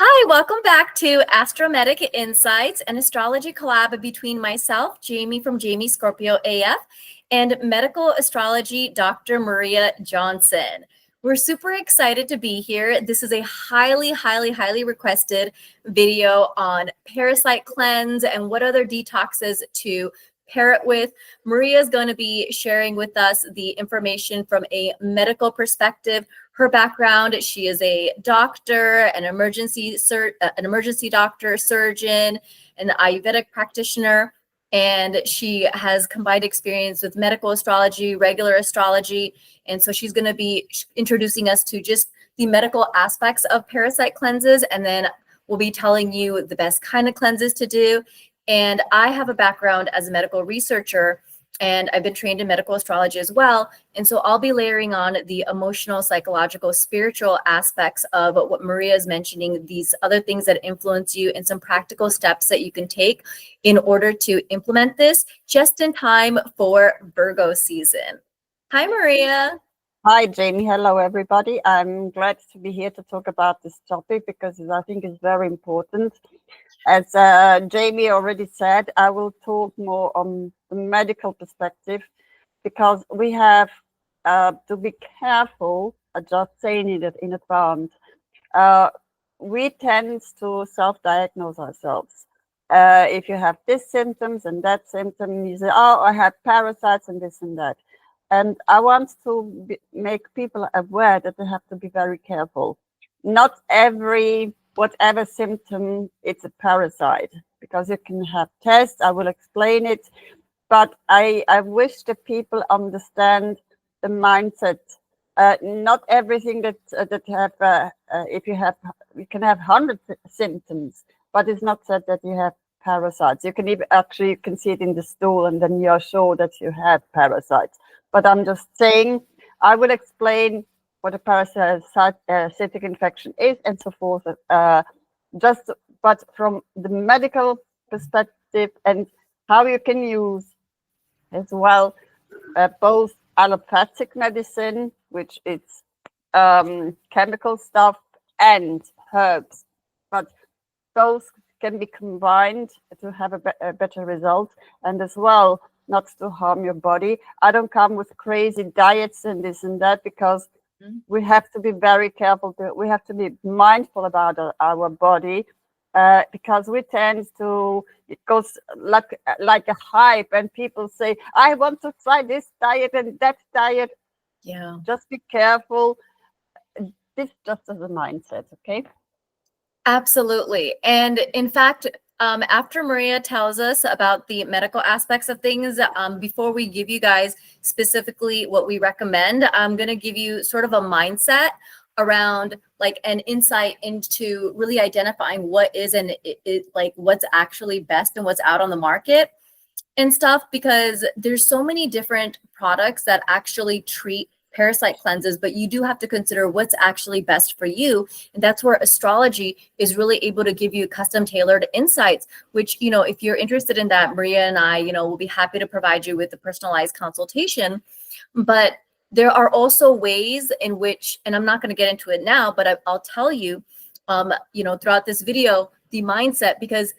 Hi, welcome back to Astromedic Insights, an astrology collab between myself, Jaymie from Jaymie Scorpio AF, and medical astrology Dr. Maria Johnson. We're super excited to be here. This is a highly requested video on parasite cleanse and what other detoxes to pair it with. Maria is going to be sharing with us the information from a medical perspective. Her background, she is a doctor, an emergency doctor, surgeon, an Ayurvedic practitioner, and she has combined experience with medical astrology, regular astrology, and so she's going to be introducing us to just the medical aspects of parasite cleanses, and then we'll be telling you the best kind of cleanses to do. And I have a background as a medical researcher, and I've been trained in medical astrology as well. And so I'll be layering on the emotional, psychological, spiritual aspects of what Maria is mentioning, these other things that influence you, and some practical steps that you can take in order to implement this just in time for Virgo season. Hi, Maria. Hi, Jaymie. Hello, everybody. I'm glad to be here to talk about this topic because I think it's very important. As Jaymie already said, I will talk more on the medical perspective because we have to be careful, just saying it in advance. We tend to self-diagnose ourselves. If you have this symptoms and that symptom, you say, oh, I have parasites and this and that. And I want to make people aware that they have to be very careful. Not whatever symptom, it's a parasite, because you can have tests. I will explain it. But I wish that people understand the mindset. Not everything that have, if you can have 100 symptoms, but it's not said that you have parasites. You can even you can see it in the stool and then you're sure that you have parasites. But I'm just saying, I will explain what a parasitic infection is and so forth. But from the medical perspective and how you can use as well both allopathic medicine, which is chemical stuff, and herbs. But those can be combined to have a better result, and as well not to harm your body. I don't come with crazy diets and this and that because we have to be very careful. We have to be mindful about our body because we tend to, it goes like a hype, and people say, I want to try this diet and that diet. Yeah. Just be careful. This just as a mindset, okay? Absolutely. And in fact, after Maria tells us about the medical aspects of things, before we give you guys specifically what we recommend, I'm going to give you sort of a mindset around like an insight into really identifying what is and like what's actually best and what's out on the market and stuff, because there's so many different products that actually treat parasite cleanses, but you do have to consider what's actually best for you. And that's where astrology is really able to give you custom tailored insights, which, you know, if you're interested in that, Maria and I, you know, will be happy to provide you with a personalized consultation. But there are also ways in which, and I'm not going to get into it now, but I'll tell you, you know, throughout this video, the mindset, because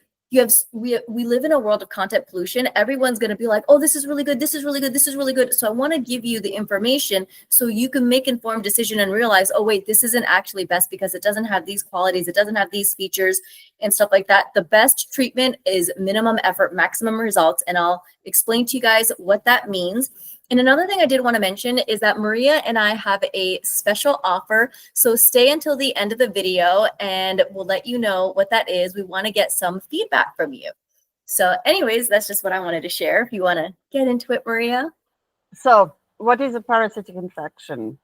we live in a world of content pollution. Everyone's going to be like, oh, this is really good. This is really good. This is really good. So I want to give you the information so you can make informed decision and realize, oh, wait, this isn't actually best because it doesn't have these qualities. It doesn't have these features and stuff like that. The best treatment is minimum effort, maximum results. And I'll explain to you guys what that means. And another thing I did want to mention is that Maria and I have a special offer. So stay until the end of the video and we'll let you know what that is. We want to get some feedback from you. So anyways, that's just what I wanted to share. If you want to get into it, Maria. So what is a parasitic infection?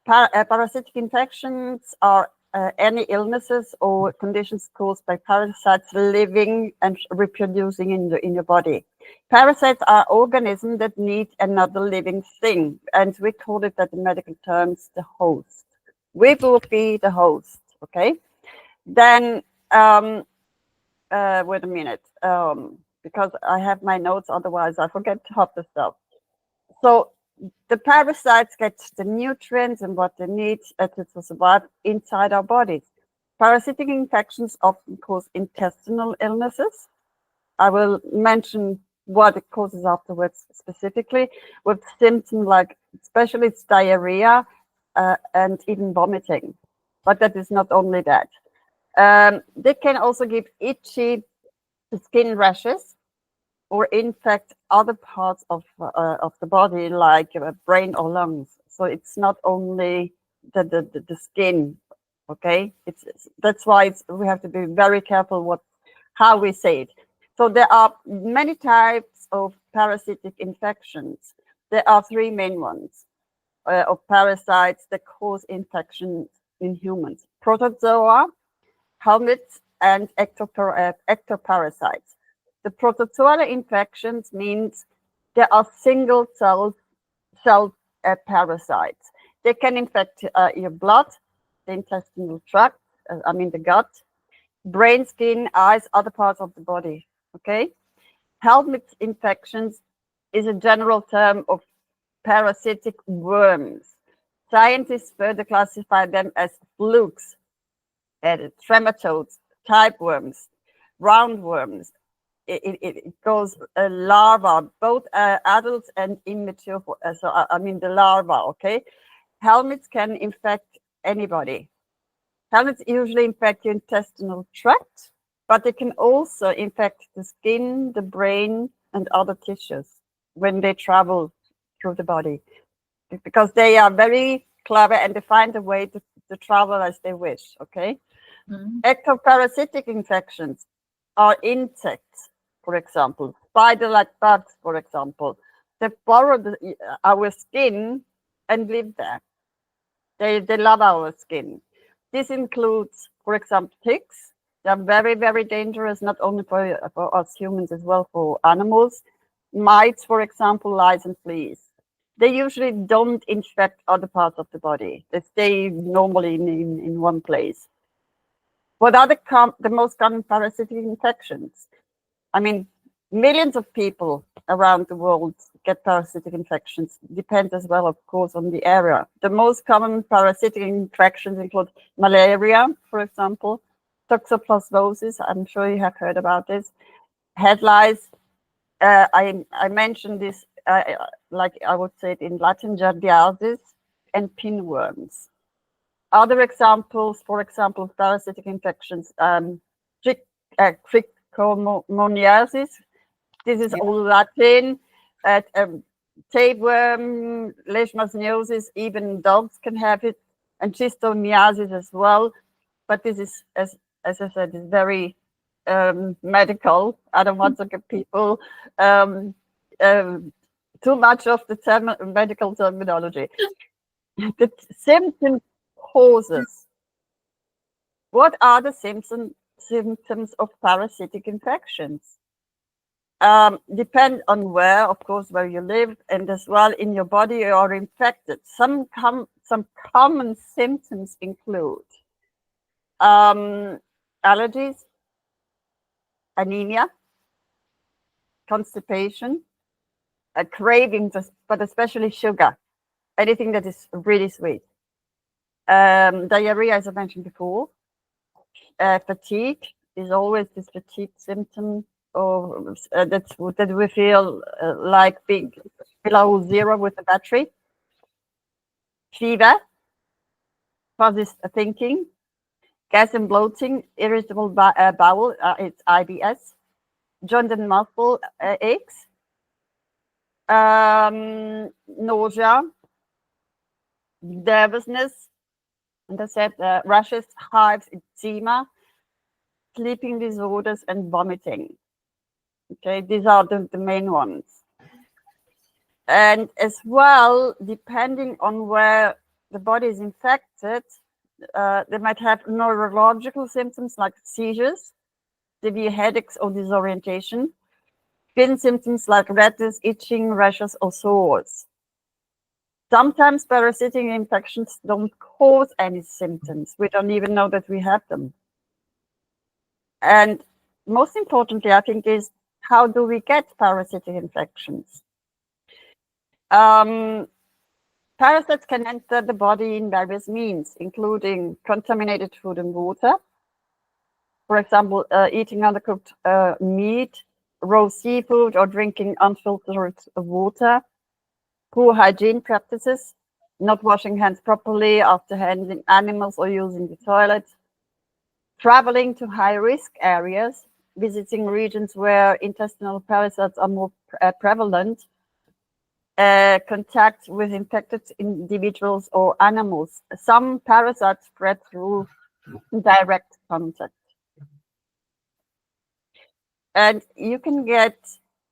Parasitic infections are any illnesses or conditions caused by parasites living and reproducing in your body. Parasites are organisms that need another living thing, and we call it, in medical terms, the host. We will be the host, okay? Then, wait a minute, because I have my notes, otherwise I forget half the stuff. So the parasites get the nutrients and what they need to survive inside our bodies. Parasitic infections often cause intestinal illnesses. I will mention what it causes afterwards specifically, with symptoms like, especially it's diarrhea and even vomiting. But that is not only that. They can also give itchy skin rashes or infect other parts of the body, like brain or lungs. So it's not only the skin. Okay, that's why we have to be very careful how we say it. So there are many types of parasitic infections. There are three main ones of parasites that cause infections in humans: protozoa, helminths, and ectoparasites. The protozoal infections means there are single cell parasites. They can infect your blood, the intestinal tract, the gut, brain, skin, eyes, other parts of the body. Okay, helminth infections is a general term of parasitic worms. Scientists further classify them as flukes, trematodes, type worms, roundworms. It goes larva, both adults and immature. The larva. Okay, helminths can infect anybody. Helminths usually infect your intestinal tract, but they can also infect the skin, the brain, and other tissues when they travel through the body, because they are very clever and they find a way to travel as they wish. Okay. Mhm. Ectoparasitic infections are insects, for example, spider-like bugs, for example. They borrow our skin and live there. They love our skin. This includes, for example, ticks. They're very, very dangerous, not only for us humans, as well for animals. Mites, for example, lice and fleas. They usually don't infect other parts of the body. They stay normally in one place. What are the most common parasitic infections? Millions of people around the world get parasitic infections. Depends as well, of course, on the area. The most common parasitic infections include malaria, for example, toxoplasmosis. I'm sure you have heard about this. Head lice. I mentioned this, like I would say it in Latin, giardiasis, and pinworms. Other examples, for example, parasitic infections, trichomoniasis. This is all Latin. Tapeworm, leishmaniasis, even dogs can have it, and schistomiasis as well. But this is, as I said, is very medical. I don't want to give people too much of the medical terminology. The symptom causes. What are the symptoms of parasitic infections? Depend on where, of course, where you live, and as well in your body you are infected. Some common symptoms include allergies, anemia, constipation, a craving, but especially sugar, anything that is really sweet. Diarrhea, as I mentioned before. Fatigue is always this fatigue symptom, or that we feel like being below zero with the battery. Fever, causes thinking. Gas and bloating, irritable bowel, it's IBS. Joint and muscle aches. Nausea, nervousness, and I said rashes, hives, eczema, sleeping disorders, and vomiting. Okay, these are the main ones. And as well, depending on where the body is infected, they might have neurological symptoms like seizures, severe headaches or disorientation, skin symptoms like redness, itching, rashes, or sores. Sometimes parasitic infections don't cause any symptoms. We don't even know that we have them. And most importantly, I think, is how do we get parasitic infections? Parasites can enter the body in various means, including contaminated food and water, For example, eating undercooked meat, raw seafood, or drinking unfiltered water. Poor hygiene practices, not washing hands properly after handling animals or using the toilet. Traveling to high-risk areas, visiting regions where intestinal parasites are more prevalent. Contact with infected individuals or animals. Some parasites spread through direct contact. And you can get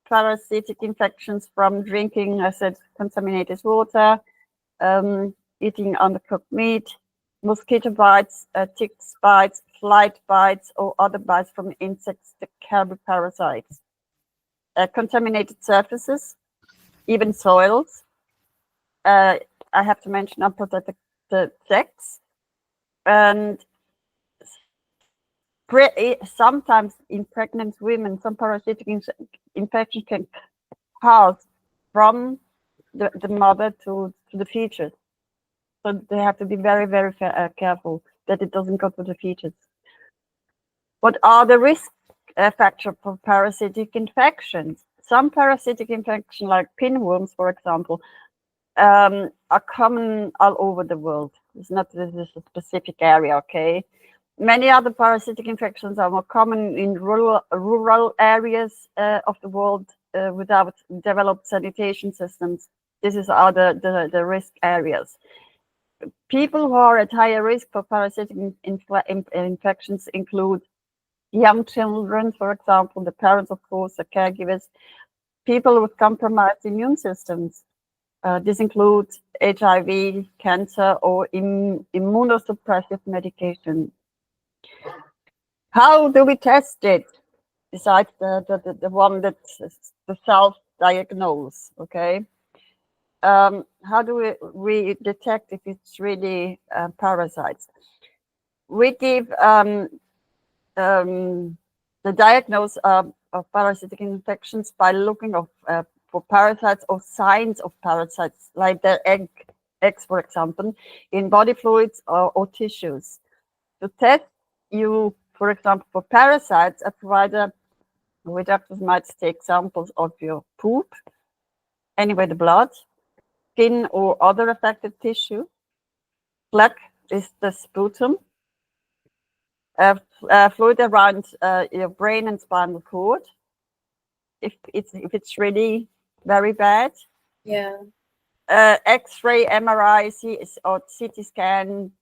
parasitic infections from drinking, I said, contaminated water, eating undercooked meat, mosquito bites, tick bites, fly bites, or other bites from insects that carry parasites. Contaminated surfaces, even soils. I have to mention unprotected sex. And sometimes in pregnant women, some parasitic infection can pass from the mother to the fetus. So they have to be very, very careful that it doesn't go to the fetus. What are the risk factors for parasitic infections? Some parasitic infections, like pinworms, for example, are common all over the world. It's not this is a specific area, okay? Many other parasitic infections are more common in rural areas of the world without developed sanitation systems. This is the risk areas. People who are at higher risk for parasitic infections include young children, for example, the parents, of course, the caregivers, people with compromised immune systems. This includes HIV, cancer, or immunosuppressive medication. How do we test it? Besides the one that's the self-diagnose, okay? How do we detect if it's really parasites? We give the diagnosis of parasitic infections by looking for parasites or signs of parasites, like the eggs, for example, in body fluids or tissues. To test you, for example, for parasites, a provider with doctors might take samples of your poop, anyway, the blood, skin, or other affected tissue. Black is the sputum. Fluid around your brain and spinal cord. If it's really very bad. Yeah. X-ray, MRI, or CT scan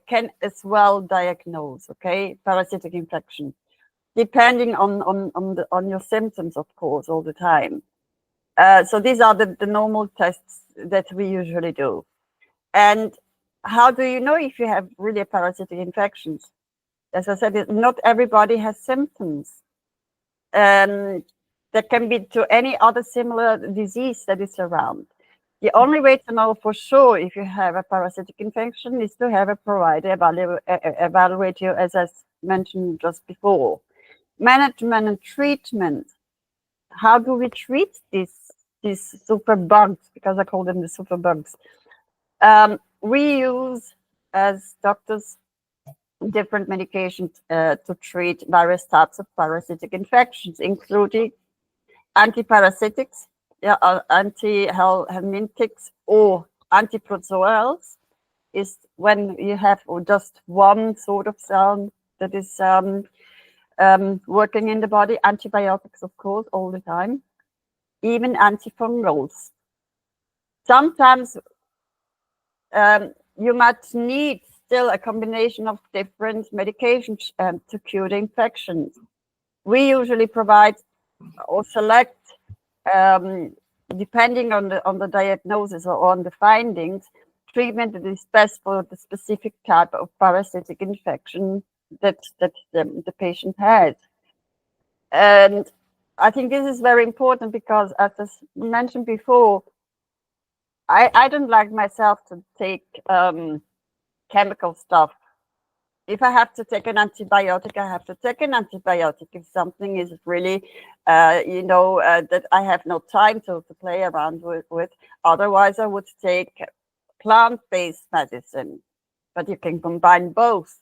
can as well diagnose, okay, parasitic infection, depending on your symptoms, of course, all the time. So these are the normal tests that we usually do. And how do you know if you have really parasitic infections? As I said, not everybody has symptoms. That can be to any other similar disease that is around. The only way to know for sure if you have a parasitic infection is to have a provider evaluate you, as I mentioned just before. Management and treatment. How do we treat these super bugs? Because I call them the super bugs. We use, as doctors, different medications to treat various types of parasitic infections, including antiparasitics, antihelminthics, or antiprotozoals. Is when you have just one sort of cell that is working in the body. Antibiotics, of course, all the time. Even antifungals. Sometimes you might need still a combination of different medications to cure the infections. We usually provide or select, depending on the diagnosis or on the findings, treatment that is best for the specific type of parasitic infection that the patient has. And I think this is very important because, as I mentioned before, I don't like myself to take chemical stuff. If I have to take an antibiotic, I have to take an antibiotic. If something is really, that I have no time to play around with. Otherwise, I would take plant-based medicine. But you can combine both.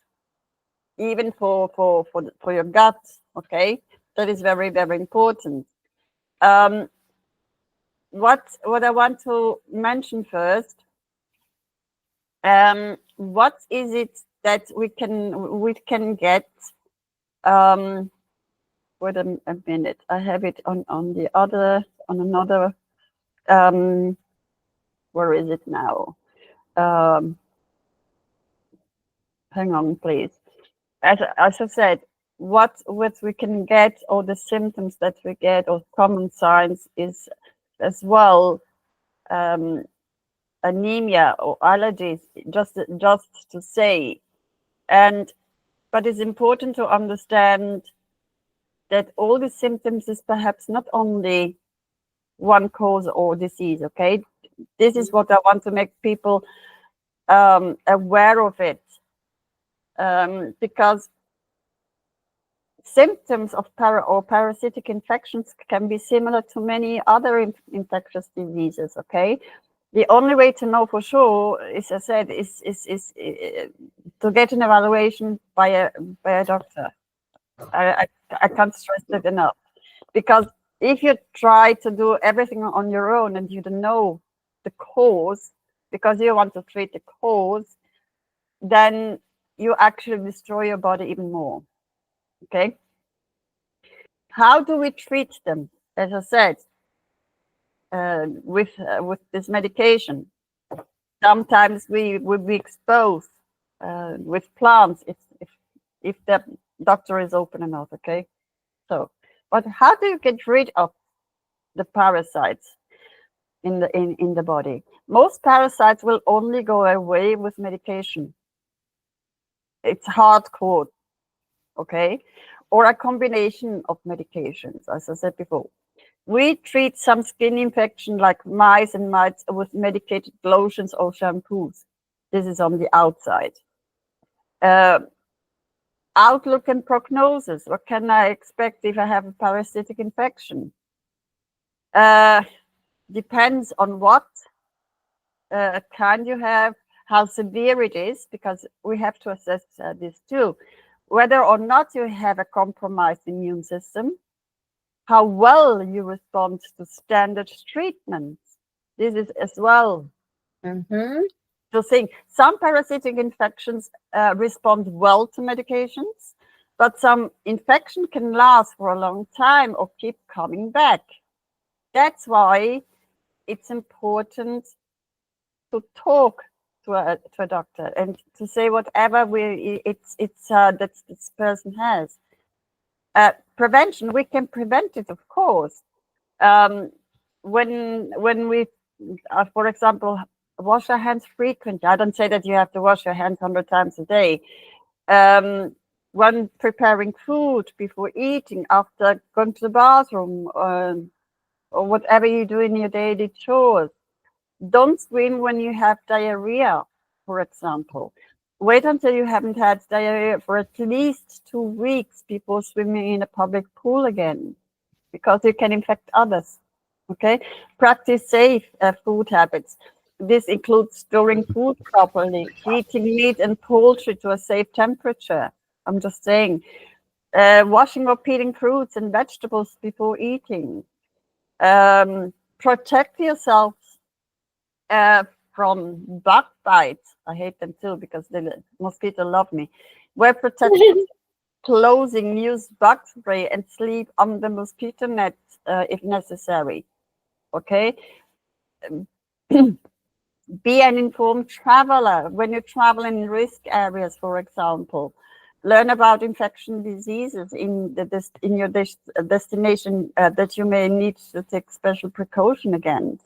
even for your gut. Okay, that is very, very important. What I want to mention first, what is it that we can get? Wait a minute, I have it on another. Where is it now? Hang on, please. As I said, what we can get, or the symptoms that we get, or common signs, is as well anemia or allergies, just to say. But it's important to understand that all the symptoms is perhaps not only one cause or disease. Okay, this is what I want to make people aware of it, because symptoms of parasitic infections can be similar to many other infectious diseases. Okay, the only way to know for sure, as I said, is to get an evaluation by a doctor. I can't stress that enough, because if you try to do everything on your own and you don't know the cause, because you want to treat the cause, then you actually destroy your body even more. Okay. How do we treat them? As I said, with this medication, sometimes we would be exposed with plants if the doctor is open enough. Okay. So, but how do you get rid of the parasites in the body? Most parasites will only go away with medication. It's hardcore, okay, or a combination of medications, as I said before. We treat some skin infection like mice and mites with medicated lotions or shampoos. This is on the outside. Outlook and prognosis. What can I expect if I have a parasitic infection? Depends on what kind you have, how severe it is, because we have to assess this too. Whether or not you have a compromised immune system, how well you respond to standard treatments. This is as well to think. Some parasitic infections respond well to medications, but some infection can last for a long time or keep coming back. That's why it's important to talk to a doctor and to say whatever that this person has. Prevention, we can prevent it, of course. When we, for example, wash our hands frequently. I don't say that you have to wash your hands 100 times a day. When preparing food, before eating, after going to the bathroom, or whatever you do in your daily chores. Don't swim when you have diarrhea, for example. Wait until you haven't had diarrhea for at least 2 weeks before swimming in a public pool again, because you can infect others. Okay, practice safe food habits. This includes storing food properly, heating meat and poultry to a safe temperature. I'm just saying, washing or peeling fruits and vegetables before eating. Protect yourself from bug bites. I hate them too because the mosquitoes love me. Wear protective clothing, use bug spray, and sleep on the mosquito net if necessary. Okay. Be an informed traveler when you travel in risk areas, for example. Learn about infection diseases in your destination that you may need to take special precaution against.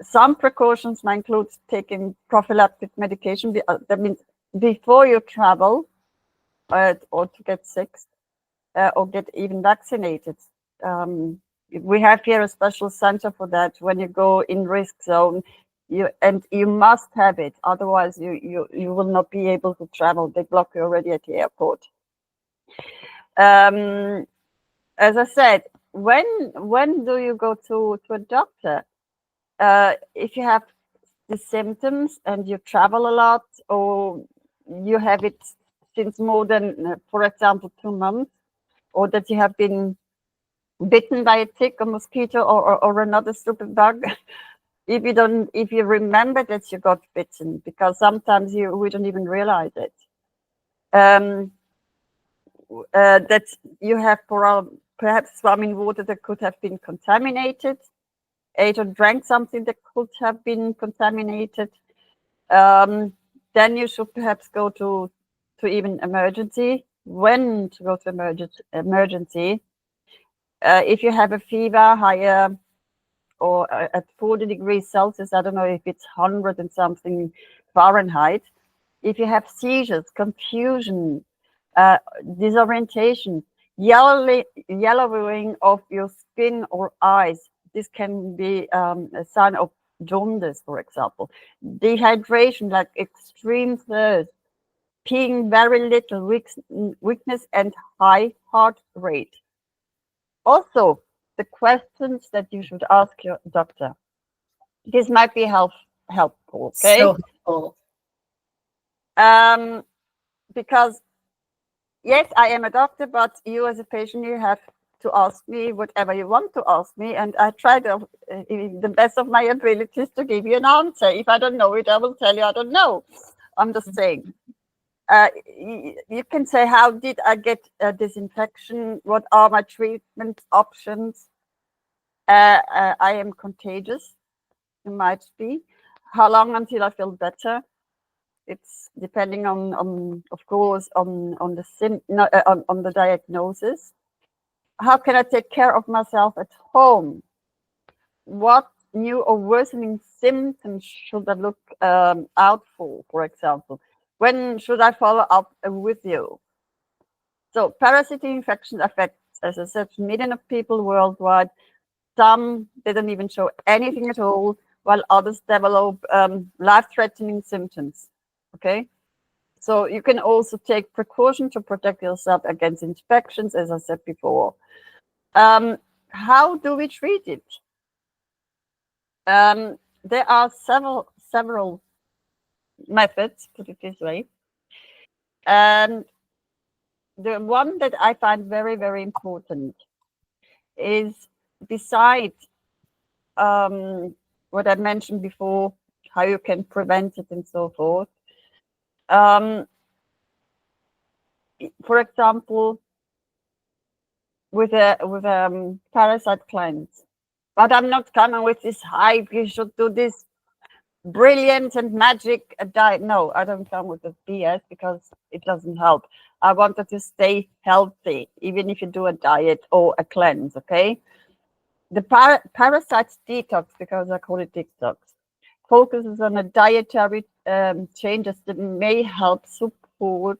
Some precautions might include taking prophylactic medication. That means before you travel or to get sick or get even vaccinated. We have here a special center for that. When you go in risk zone, you must have it. Otherwise, you will not be able to travel. They block you already at the airport. As I said, when do you go to a doctor? If you have the symptoms and you travel a lot, or you have it since more than, for example, 2 months, or that you have been bitten by a tick, a mosquito, or another stupid bug. If you remember that you got bitten, because sometimes we don't even realize it. That you have perhaps swum in water that could have been contaminated, ate or drank something that could have been contaminated. Then you should perhaps go to even emergency. When to go to emergency? If you have a fever higher or at 40 degrees Celsius, I don't know if it's 100 and something Fahrenheit. If you have seizures, confusion, disorientation, yellowing of your skin or eyes, this can be a sign of jaundice, for example. Dehydration, like extreme thirst, peeing very little, weakness, and high heart rate. Also, the questions that you should ask your doctor. This might be helpful, okay? So helpful. Because yes, I am a doctor, but you as a patient, you have to ask me whatever you want to ask me, and I try to, the best of my abilities, to give you an answer. If I don't know it, I will tell you I don't know. I'm just saying. You can say, how did I get this infection? What are my treatment options? I am contagious. You might be. How long until I feel better? It's depending on of course, on the diagnosis. How can I take care of myself at home? What new or worsening symptoms should I look out for example? When should I follow up with you? So parasitic infections affect, as I said, millions of people worldwide. Some didn't even show anything at all, while others develop life-threatening symptoms. Okay, so you can also take precaution to protect yourself against infections, as I said before. How do we treat it? There are several methods, put it this way. And the one that I find very, very important is, besides what I mentioned before, how you can prevent it and so forth. For example, with a parasite cleanse. But I'm not coming with this hype. You should do this brilliant and magic diet. No, I don't come with the BS, because it doesn't help. I wanted to stay healthy, even if you do a diet or a cleanse. Okay. The parasites detox, because I call it detox, focuses on a dietary changes that may help support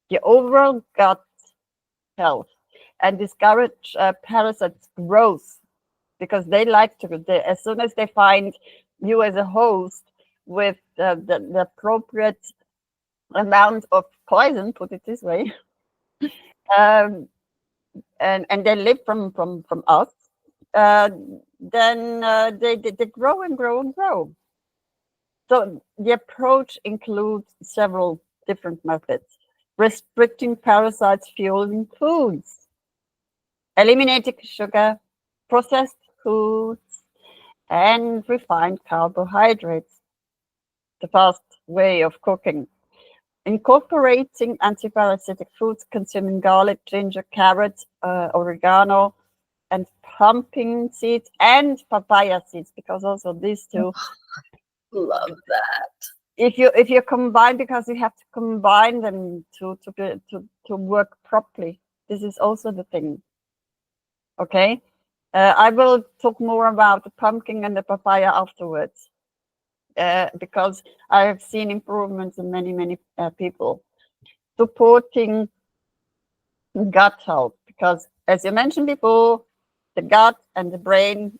the overall gut health and discourage parasites growth, because they like to, as soon as they find you as a host with the appropriate amount of poison, put it this way, and they live from us, then they grow and grow and grow. So the approach includes several different methods: restricting parasites fueling foods, eliminating sugar, processed foods, and refined carbohydrates, the fast way of cooking. Incorporating antiparasitic foods, consuming garlic, ginger, carrots, oregano, and pumpkin seeds and papaya seeds, because also these two. Love that. If you combine, because you have to combine them to work properly. This is also the thing. Okay, I will talk more about the pumpkin and the papaya afterwards, because I have seen improvements in many people. Supporting gut health, because as you mentioned before, the gut and the brain,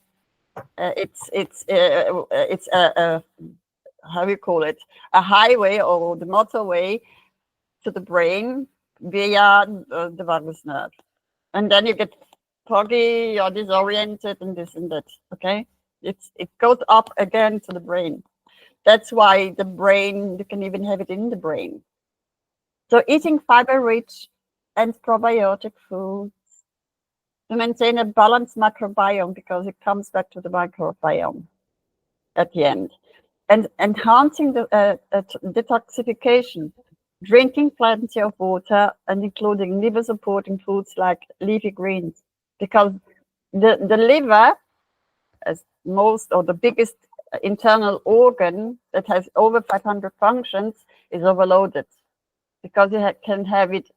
it's a how do you call it, a highway or the motorway to the brain via the vagus nerve, and then you get foggy, you're disoriented, and this and that. Okay, it goes up again to the brain. That's why the brain, you can even have it in the brain. So eating fiber-rich and probiotic foods to maintain a balanced microbiome, because it comes back to the microbiome at the end. And enhancing the detoxification, drinking plenty of water and including liver-supporting foods like leafy greens, because the liver, as most or the biggest internal organ that has over 500 functions, is overloaded, because you can have it.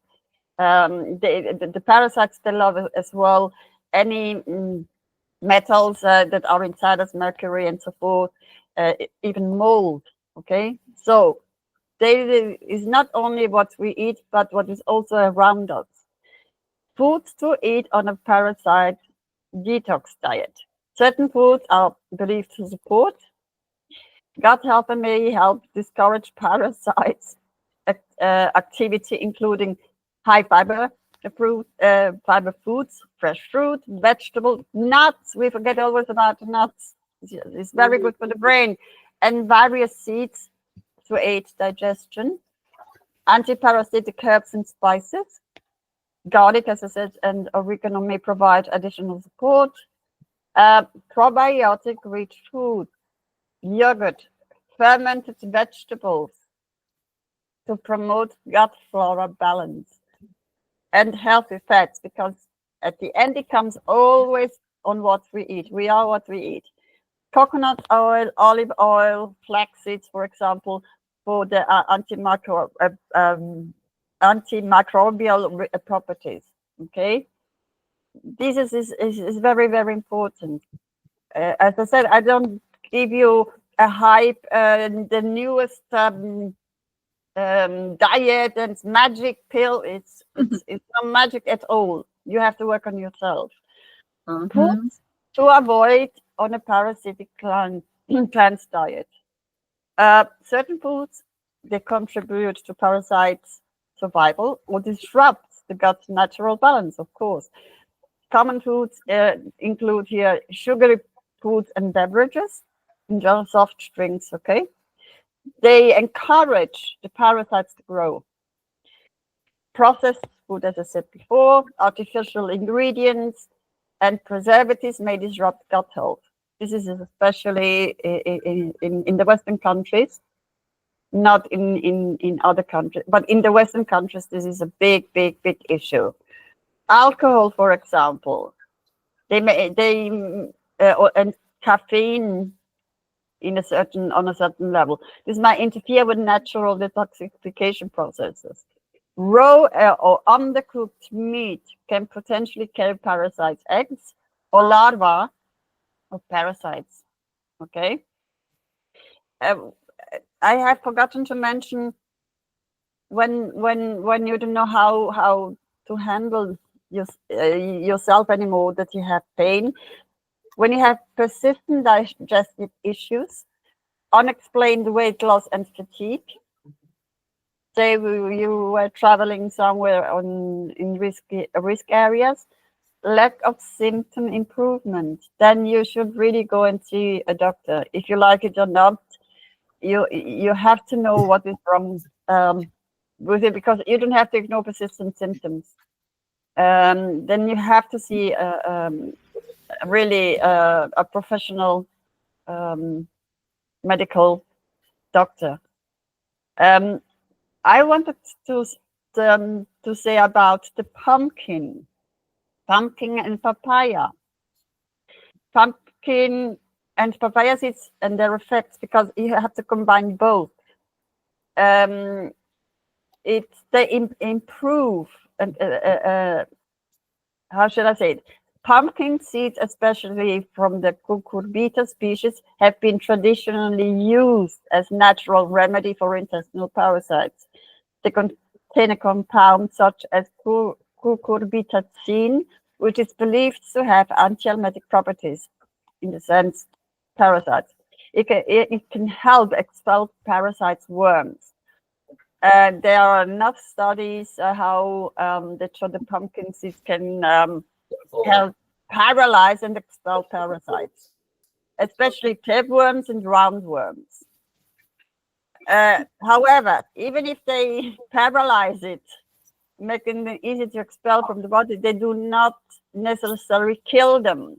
The parasites, they love as well any metals that are inside us, mercury and so forth, even mold. Okay, so they is not only what we eat, but what is also around us. Foods to eat on a parasite detox diet. Certain foods are believed to support gut health and may help discourage parasites activity, including high fiber fiber foods, fresh fruit, vegetables, nuts. We forget always about the nuts. It's very good for the brain. And various seeds to aid digestion. Anti-parasitic herbs and spices. Garlic, as I said, and oregano may provide additional support. Probiotic-rich food, yogurt, fermented vegetables to promote gut flora balance, and healthy fats, because at the end it comes always on what we eat. We are what we eat. Coconut oil, olive oil, flax seeds, for example, for the antimicrobial properties. Okay, this is very, very important. As I said, I don't give you a hype, the newest diet and magic pill. It's not magic at all. You have to work on yourself. Foods to avoid on a parasitic cleanse diet. Certain foods, they contribute to parasites survival or disrupt the gut's natural balance, of course. Common foods include here sugary foods and beverages, and soft drinks, okay? They encourage the parasites to grow. Processed food, as I said before, artificial ingredients and preservatives may disrupt gut health. This is especially in the Western countries, not in other countries, but in the Western countries, this is a big issue. Alcohol, for example, and caffeine on a certain level. This might interfere with natural detoxification processes. Raw or undercooked meat can potentially carry parasites, eggs, or larvae of parasites. Okay. I have forgotten to mention, when you don't know how to handle yourself anymore, that you have pain, when you have persistent digestive issues, unexplained weight loss and fatigue, say you were traveling somewhere in risk areas, lack of symptom improvement, then you should really go and see a doctor. If you like it or not, you have to know what is wrong with it, because you don't have to ignore persistent symptoms. Then you have to see really a professional medical doctor. I wanted to say about the pumpkin and papaya. Pumpkin and papaya seeds and their effects, because you have to combine both. They improve, and how should I say it? Pumpkin seeds, especially from the cucurbita species, have been traditionally used as natural remedy for intestinal parasites. They contain a compound such as cucurbitacin, which is believed to have antiemetic properties, in the sense parasites. It can help expel parasites, worms. There are enough studies how that show the pumpkin seeds can help paralyze and expel parasites, especially tapeworms and roundworms. However, even if they paralyze it, making it easy to expel from the body, they do not necessarily kill them.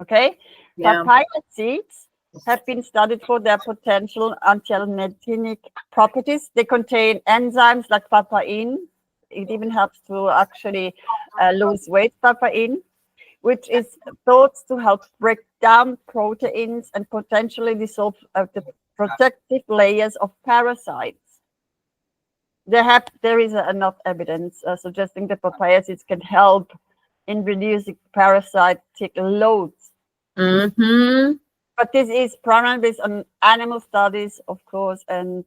Okay? Yeah. Papaya seeds have been studied for their potential antihelmintic properties. They contain enzymes like papain. It even helps to actually lose weight, papain, which is thought to help break down proteins and potentially dissolve the protective layers of parasites. There is enough evidence suggesting that papaya seeds can help in reducing parasitic loads. Mm-hmm. But this is primarily based on animal studies, of course, and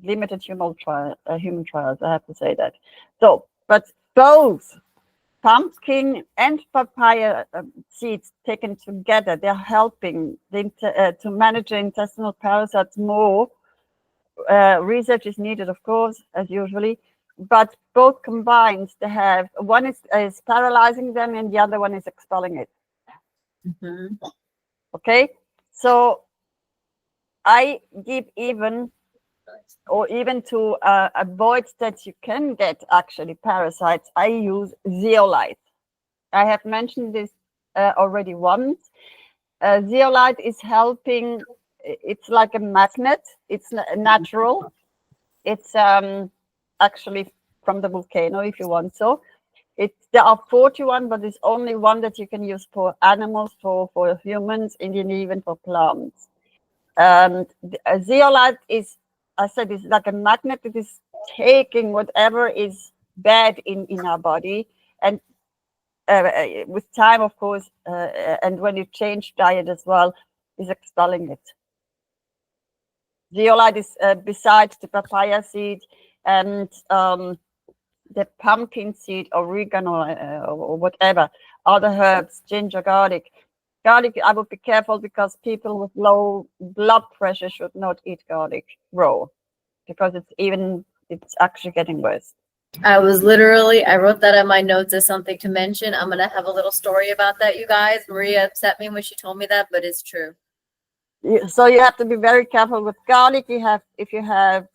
limited human trials. I have to say that. So, but both pumpkin and papaya seeds taken together, they're helping to manage the intestinal parasites more. Research is needed, of course, as usually, but both combined, they have one is paralyzing them and the other one is expelling it. Mm-hmm. Okay, so I give even to avoid that you can get actually parasites, I use zeolite. I have mentioned this already once. Zeolite is helping. It's like a magnet. It's natural. It's actually from the volcano, if you want. So there are 41, but there's only one that you can use for animals, for humans, and even for plants. Zeolite is, I said, is like a magnet. It is taking whatever is bad in our body, and with time, of course, and when you change diet as well, is expelling it. Zeolite is besides the papaya seed and the pumpkin seed, oregano, or whatever, other herbs, ginger, garlic. Garlic, I would be careful because people with low blood pressure should not eat garlic raw because it's actually getting worse. I wrote that in my notes as something to mention. I'm going to have a little story about that, you guys. Maria upset me when she told me that, but it's true. So you have to be very careful with garlic. If you have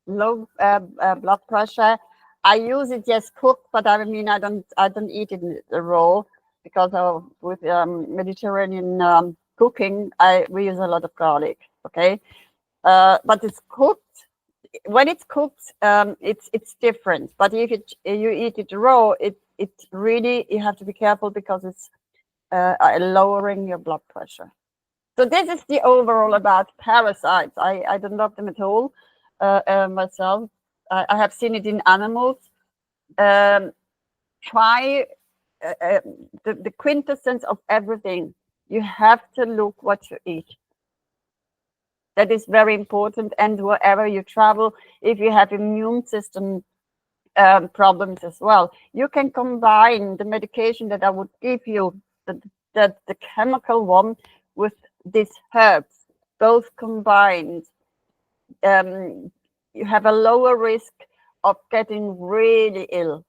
low blood pressure, I use it just cooked, but I mean I don't eat it raw because with Mediterranean cooking we use a lot of garlic. Okay, but it's cooked. When it's cooked, it's different. But if you eat it raw, it really, you have to be careful because it's lowering your blood pressure. So this is the overall about parasites. I don't love them at all myself. I have seen it in animals. Try the quintessence of everything. You have to look what you eat. That is very important. And wherever you travel, if you have immune system problems as well, you can combine the medication that I would give you, the chemical one, with these herbs. Both combined, you have a lower risk of getting really ill.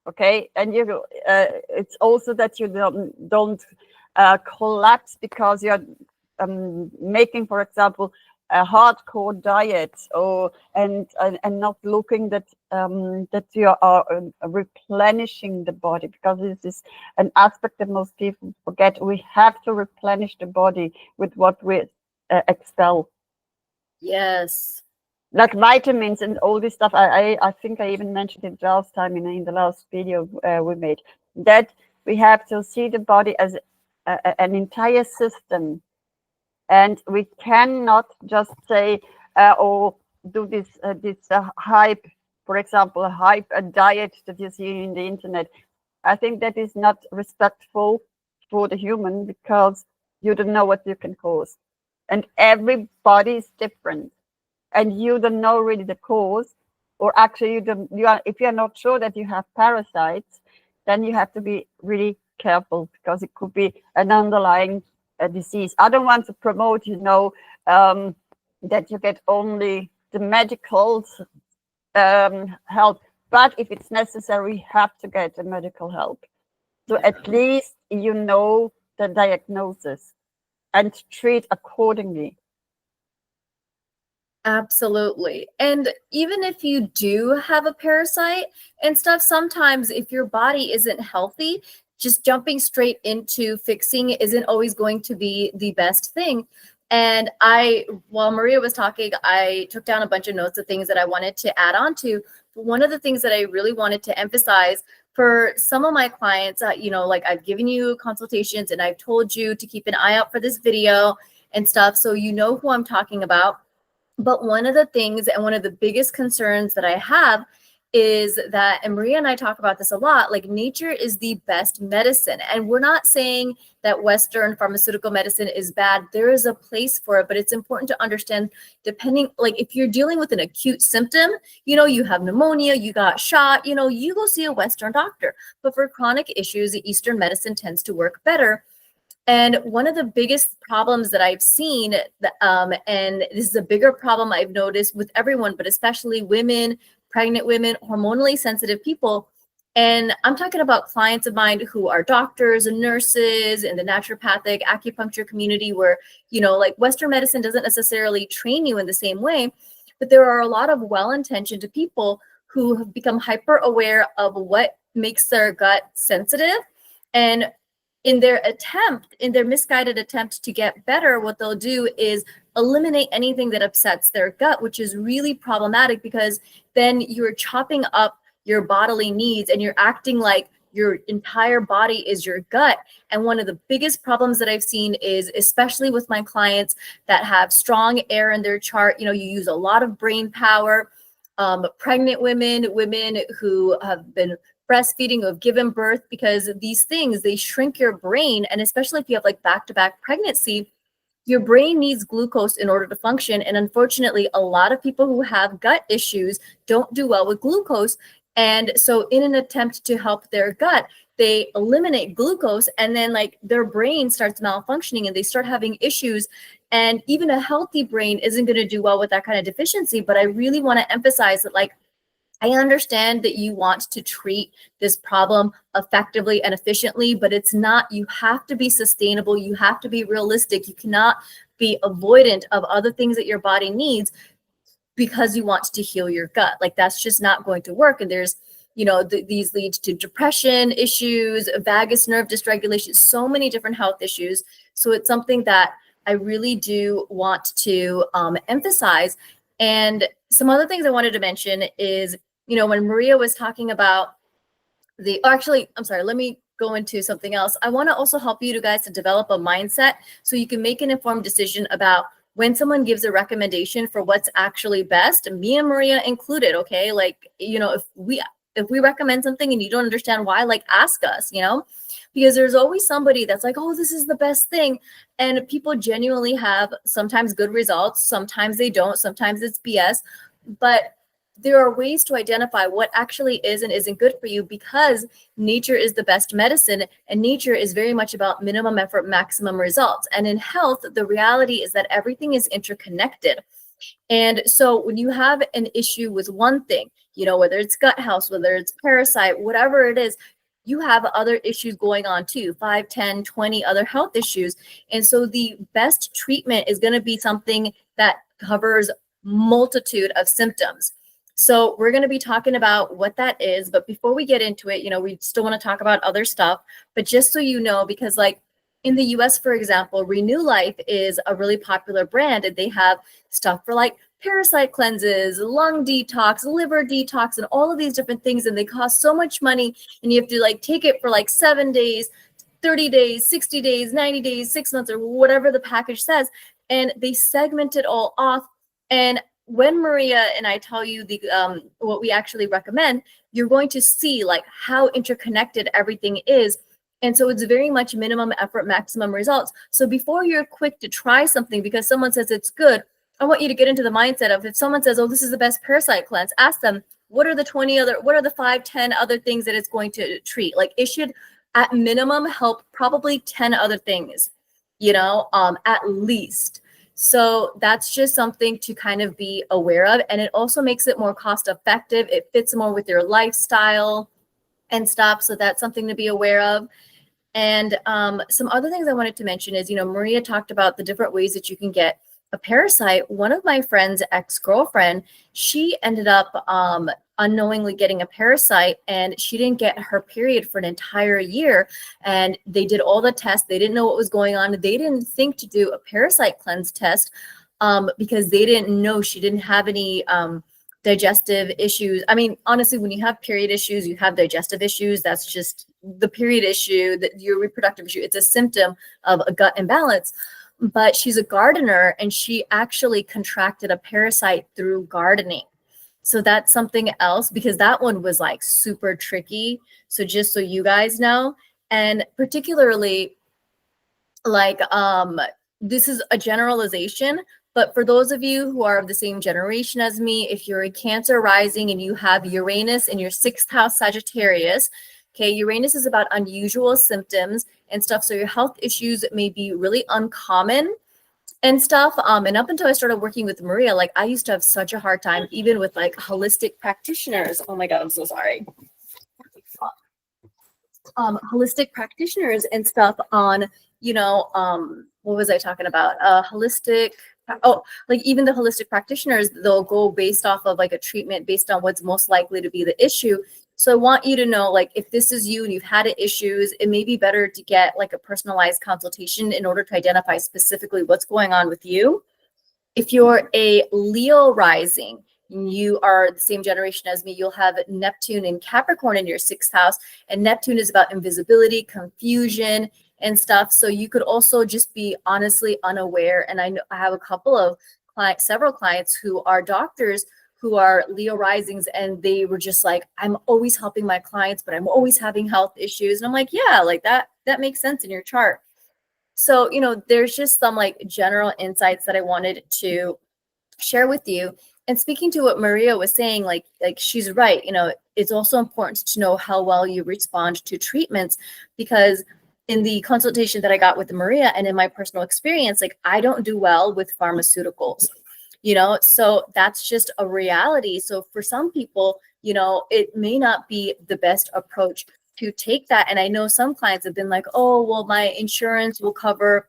Okay, and it's also that you don't collapse because you're making, for example, a hardcore diet, and not looking that you are replenishing the body, because this is an aspect that most people forget. We have to replenish the body with what we expel. Yes. Like vitamins and all this stuff. I think I even mentioned it last time in the last video we made, that we have to see the body as an entire system. And we cannot just say or do this hype, for example, a diet that you see in the internet. I think that is not respectful for the human, because you don't know what you can cause, and everybody is different, and you don't know really the cause, or actually if you're not sure that you have parasites, then you have to be really careful, because it could be an underlying disease. I don't want to promote, that you get only the medical help, but if it's necessary, you have to get the medical help. So at least you know the diagnosis and treat accordingly. Absolutely. And even if you do have a parasite and stuff, sometimes if your body isn't healthy, just jumping straight into fixing isn't always going to be the best thing. And while Maria was talking, I took down a bunch of notes of things that I wanted to add on to. But one of the things that I really wanted to emphasize for some of my clients, like I've given you consultations and I've told you to keep an eye out for this video and stuff. So you know who I'm talking about. But one of the things and one of the biggest concerns that I have is that, and Maria and I talk about this a lot, like nature is the best medicine. And we're not saying that Western pharmaceutical medicine is bad. There is a place for it, but it's important to understand like if you're dealing with an acute symptom, you have pneumonia, you got shot, you go see a Western doctor. But for chronic issues, the Eastern medicine tends to work better. And one of the biggest problems that I've seen, and this is a bigger problem I've noticed with everyone, but especially women, pregnant women, hormonally sensitive people. And I'm talking about clients of mine who are doctors and nurses in the naturopathic acupuncture community where, like Western medicine doesn't necessarily train you in the same way, but there are a lot of well-intentioned people who have become hyper aware of what makes their gut sensitive. And in their misguided attempt to get better, what they'll do is eliminate anything that upsets their gut, which is really problematic because then you're chopping up your bodily needs and you're acting like your entire body is your gut. And one of the biggest problems that I've seen is, especially with my clients that have strong air in their chart, you use a lot of brain power. Pregnant women who have been breastfeeding, who have given birth, because these things, they shrink your brain. And especially if you have like back-to-back pregnancy, your brain needs glucose in order to function. And unfortunately, a lot of people who have gut issues don't do well with glucose. And so in an attempt to help their gut, they eliminate glucose, and then like their brain starts malfunctioning and they start having issues. And even a healthy brain isn't going to do well with that kind of deficiency. But I really want to emphasize that, like, I understand that you want to treat this problem effectively and efficiently, but it's not. You have to be sustainable. You have to be realistic. You cannot be avoidant of other things that your body needs because you want to heal your gut. Like, that's just not going to work. And there's, these lead to depression issues, vagus nerve dysregulation, so many different health issues. So it's something that I really do want to emphasize. And some other things I wanted to mention is, when Maria was talking about I'm sorry, let me go into something else. I want to also help you guys to develop a mindset so you can make an informed decision about when someone gives a recommendation for what's actually best, me and Maria included, okay? Like, if we recommend something and you don't understand why, like, ask us, because there's always somebody that's like, oh, this is the best thing. And people genuinely have sometimes good results, sometimes they don't, sometimes it's BS. But there are ways to identify what actually is and isn't good for you, because nature is the best medicine, and nature is very much about minimum effort, maximum results. And in health, the reality is that everything is interconnected. And so when you have an issue with one thing, whether it's gut health, whether it's parasite, whatever it is, you have other issues going on too, 5, 10, 20 other health issues. And so the best treatment is going to be something that covers multitude of symptoms. So we're going to be talking about what that is. But before we get into it, we still want to talk about other stuff. But just so you know, because like in the US, for example, Renew Life is a really popular brand, and they have stuff for like parasite cleanses, lung detox, liver detox, and all of these different things. And they cost so much money, and you have to like take it for like 7 days, 30 days, 60 days, 90 days, 6 months, or whatever the package says. And they segment it all off. And when Maria and I tell you what we actually recommend, you're going to see like how interconnected everything is. And so it's very much minimum effort, maximum results. So before you're quick to try something because someone says it's good, I want you to get into the mindset of, if someone says, oh, this is the best parasite cleanse, ask them, what are the 5, 10 other things that it's going to treat? Like, it should at minimum help probably 10 other things, at least. So that's just something to kind of be aware of. And it also makes it more cost effective. It fits more with your lifestyle and stuff. So that's something to be aware of. And some other things I wanted to mention is, Maria talked about the different ways that you can get a parasite, one of my friend's ex-girlfriend, she ended up unknowingly getting a parasite, and she didn't get her period for an entire year. And they did all the tests. They didn't know what was going on. They didn't think to do a parasite cleanse test because they didn't know she didn't have any digestive issues. I mean, honestly, when you have period issues, you have digestive issues. That's just the period issue, that your reproductive issue. It's a symptom of a gut imbalance. But she's a gardener, and she actually contracted a parasite through gardening. So that's something else, because that one was like super tricky. So just so you guys know, and particularly like this is a generalization, but for those of you who are of the same generation as me, if you're a Cancer rising and you have Uranus in your 6th house Sagittarius, okay, Uranus is about unusual symptoms and stuff. So your health issues may be really uncommon and stuff. And up until I started working with Maria, like I used to have such a hard time, even with like holistic practitioners. Oh my God, I'm so sorry. Holistic practitioners and stuff on, you know, what was I talking about? Holistic. Oh, like even the holistic practitioners, they'll go based off of like a treatment based on what's most likely to be the issue. So I want you to know, like, if this is you and you've had issues, it may be better to get like a personalized consultation in order to identify specifically what's going on with you. If you're a Leo rising, you are the same generation as me, you'll have Neptune and Capricorn in your 6th house. And Neptune is about invisibility, confusion, and stuff. So you could also just be honestly unaware. And I know I have a couple of clients, several clients who are doctors who are Leo risings, and they were just like, I'm always helping my clients, but I'm always having health issues. And I'm like, yeah, like that makes sense in your chart. So, you know, there's just some like general insights that I wanted to share with you. And speaking to what Maria was saying, like she's right. You know, it's also important to know how well you respond to treatments, because in the consultation that I got with Maria and in my personal experience, like I don't do well with pharmaceuticals, you know, so that's just a reality. So for some people, you know, it may not be the best approach to take that. And I know some clients have been like, oh, well, my insurance will cover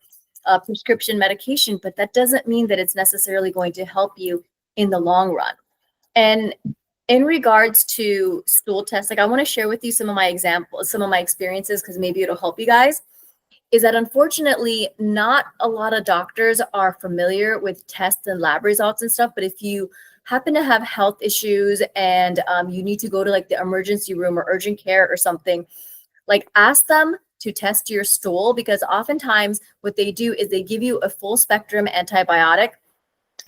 prescription medication, but that doesn't mean that it's necessarily going to help you in the long run. And in regards to stool tests, like I want to share with you some of my examples, some of my experiences, because maybe it'll help you guys, is that unfortunately not a lot of doctors are familiar with tests and lab results and stuff. But if you happen to have health issues and you need to go to like the emergency room or urgent care or something, like ask them to test your stool, because oftentimes what they do is they give you a full spectrum antibiotic.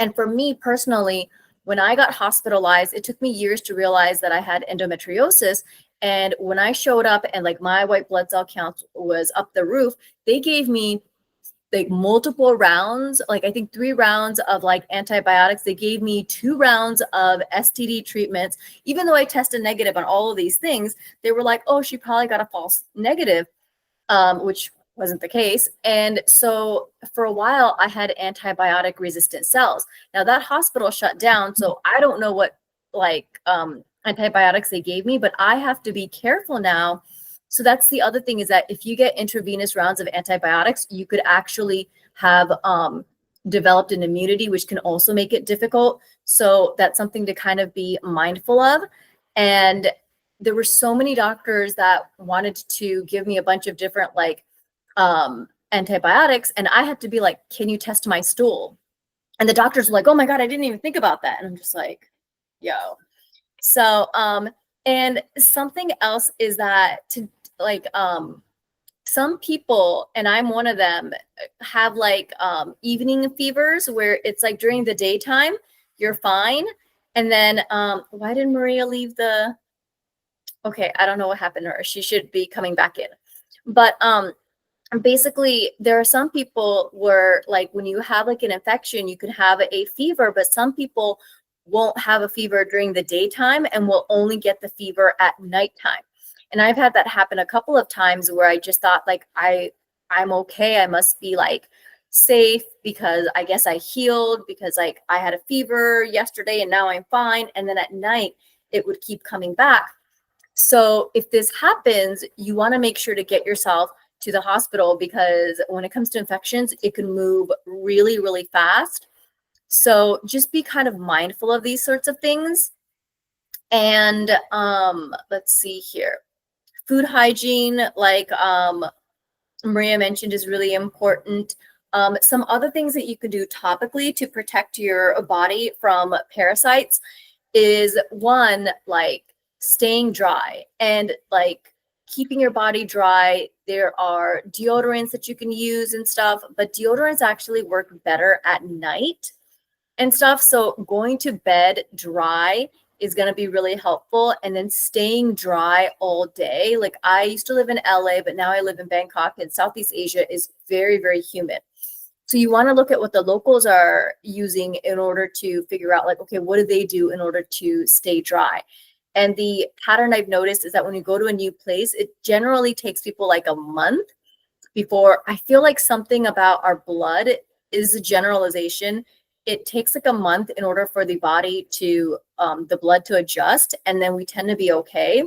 And for me personally, when I got hospitalized, it took me years to realize that I had endometriosis. And when I showed up and like my white blood cell count was up the roof, they gave me like multiple rounds, like I think 3 rounds of like antibiotics. They gave me 2 rounds of STD treatments. Even though I tested negative on all of these things, they were like, oh, she probably got a false negative, which wasn't the case. And so for a while I had antibiotic resistant cells. Now that hospital shut down, so I don't know what like antibiotics they gave me, but I have to be careful now. So that's the other thing, is that if you get intravenous rounds of antibiotics, you could actually have developed an immunity, which can also make it difficult. So that's something to kind of be mindful of. And there were so many doctors that wanted to give me a bunch of different like antibiotics, and I had to be like, can you test my stool? And the doctors were like, oh my God, I didn't even think about that. And I'm just like, yo. So and something else is that to like some people, and I'm one of them, have like evening fevers where it's like during the daytime you're fine, and then why did Maria leave the okay, I don't know what happened to her. She should be coming back in. But basically there are some people where like when you have like an infection, you can have a fever, but some people won't have a fever during the daytime and will only get the fever at nighttime. And I've had that happen a couple of times where I just thought like I'm okay, I must be like safe because I guess I healed, because like I had a fever yesterday and now I'm fine, and then at night it would keep coming back. So if this happens, you want to make sure to get yourself to the hospital, because when it comes to infections, it can move really, really fast. So just be kind of mindful of these sorts of things. And let's see here. Food hygiene, like Maria mentioned, is really important. Some other things that you can do topically to protect your body from parasites is one, like staying dry and like keeping your body dry. There are deodorants that you can use and stuff, but deodorants actually work better at night and stuff. So going to bed dry is going to be really helpful. And then staying dry all day. Like I used to live in LA, but now I live in Bangkok, and Southeast Asia is very, very humid. So you want to look at what the locals are using in order to figure out like, okay, what do they do in order to stay dry? And the pattern I've noticed is that when you go to a new place, it generally takes people like a month before. I feel like something about our blood is a generalization. It takes like a month in order for the body to, the blood to adjust, and then we tend to be okay.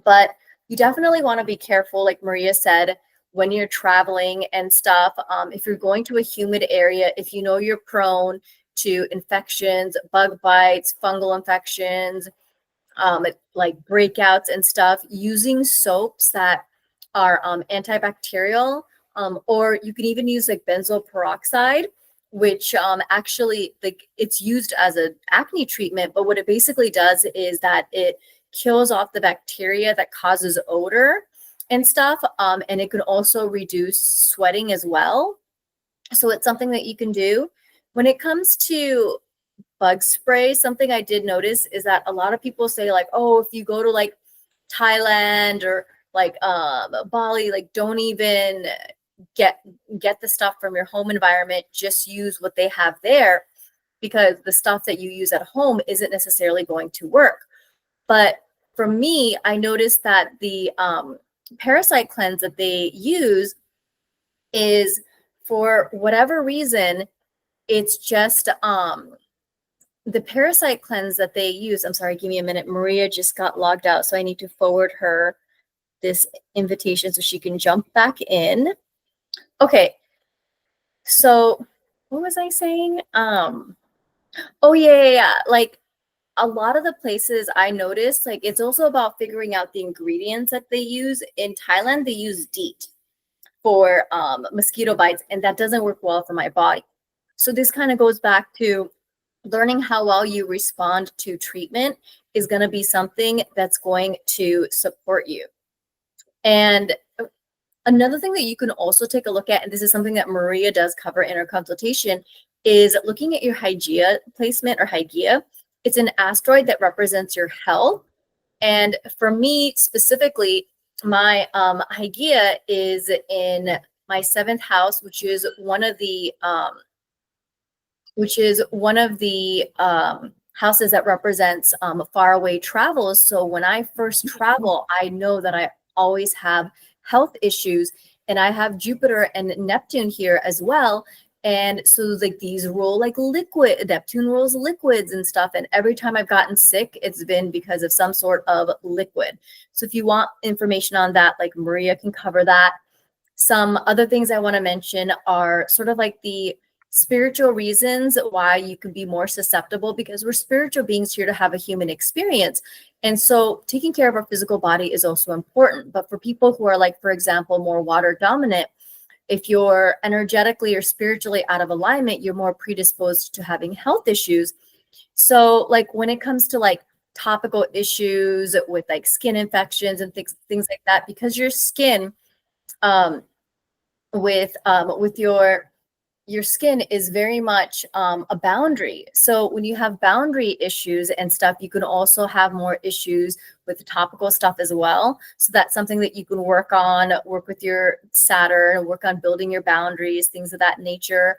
But you definitely want to be careful, like Maria said, when you're traveling and stuff. If you're going to a humid area, if you know you're prone to infections, bug bites, fungal infections, like breakouts and stuff, using soaps that are antibacterial, or you can even use like benzoyl peroxide, which actually like it's used as an acne treatment, but what it basically does is that it kills off the bacteria that causes odor and stuff, and it can also reduce sweating as well. So it's something that you can do. When it comes to bug spray, something I did notice is that a lot of people say like, oh, if you go to like Thailand or like Bali, like don't even get the stuff from your home environment, just use what they have there, because the stuff that you use at home isn't necessarily going to work. But for me, I noticed that the parasite cleanse that they use is, for whatever reason, it's just the parasite cleanse that they use. I'm sorry, give me a minute. Maria just got logged out, so I need to forward her this invitation so she can jump back in. Okay. So what was I saying? Oh yeah. Like a lot of the places I noticed, like it's also about figuring out the ingredients that they use. In Thailand, they use DEET for mosquito bites, and that doesn't work well for my body. So this kind of goes back to learning how well you respond to treatment is going to be something that's going to support you. And another thing that you can also take a look at, and this is something that Maria does cover in her consultation, is looking at your Hygeia placement or Hygeia. It's an asteroid that represents your health. And for me specifically, my Hygeia is in my 7th house, which is one of the houses that represents faraway travels. So when I first travel, I know that I always have health issues, and I have Jupiter and Neptune here as well. And so like these roll like liquid, Neptune rolls liquids and stuff. And every time I've gotten sick, it's been because of some sort of liquid. So if you want information on that, like Maria can cover that. Some other things I want to mention are sort of like the spiritual reasons why you can be more susceptible, because we're spiritual beings here to have a human experience. And so taking care of our physical body is also important. But for people who are like, for example, more water dominant, if you're energetically or spiritually out of alignment, you're more predisposed to having health issues. So like when it comes to like topical issues with like skin infections and things like that, because your skin with your skin is very much a boundary. So when you have boundary issues and stuff, you can also have more issues with the topical stuff as well. So that's something that you can work on, work with your Saturn, work on building your boundaries, things of that nature.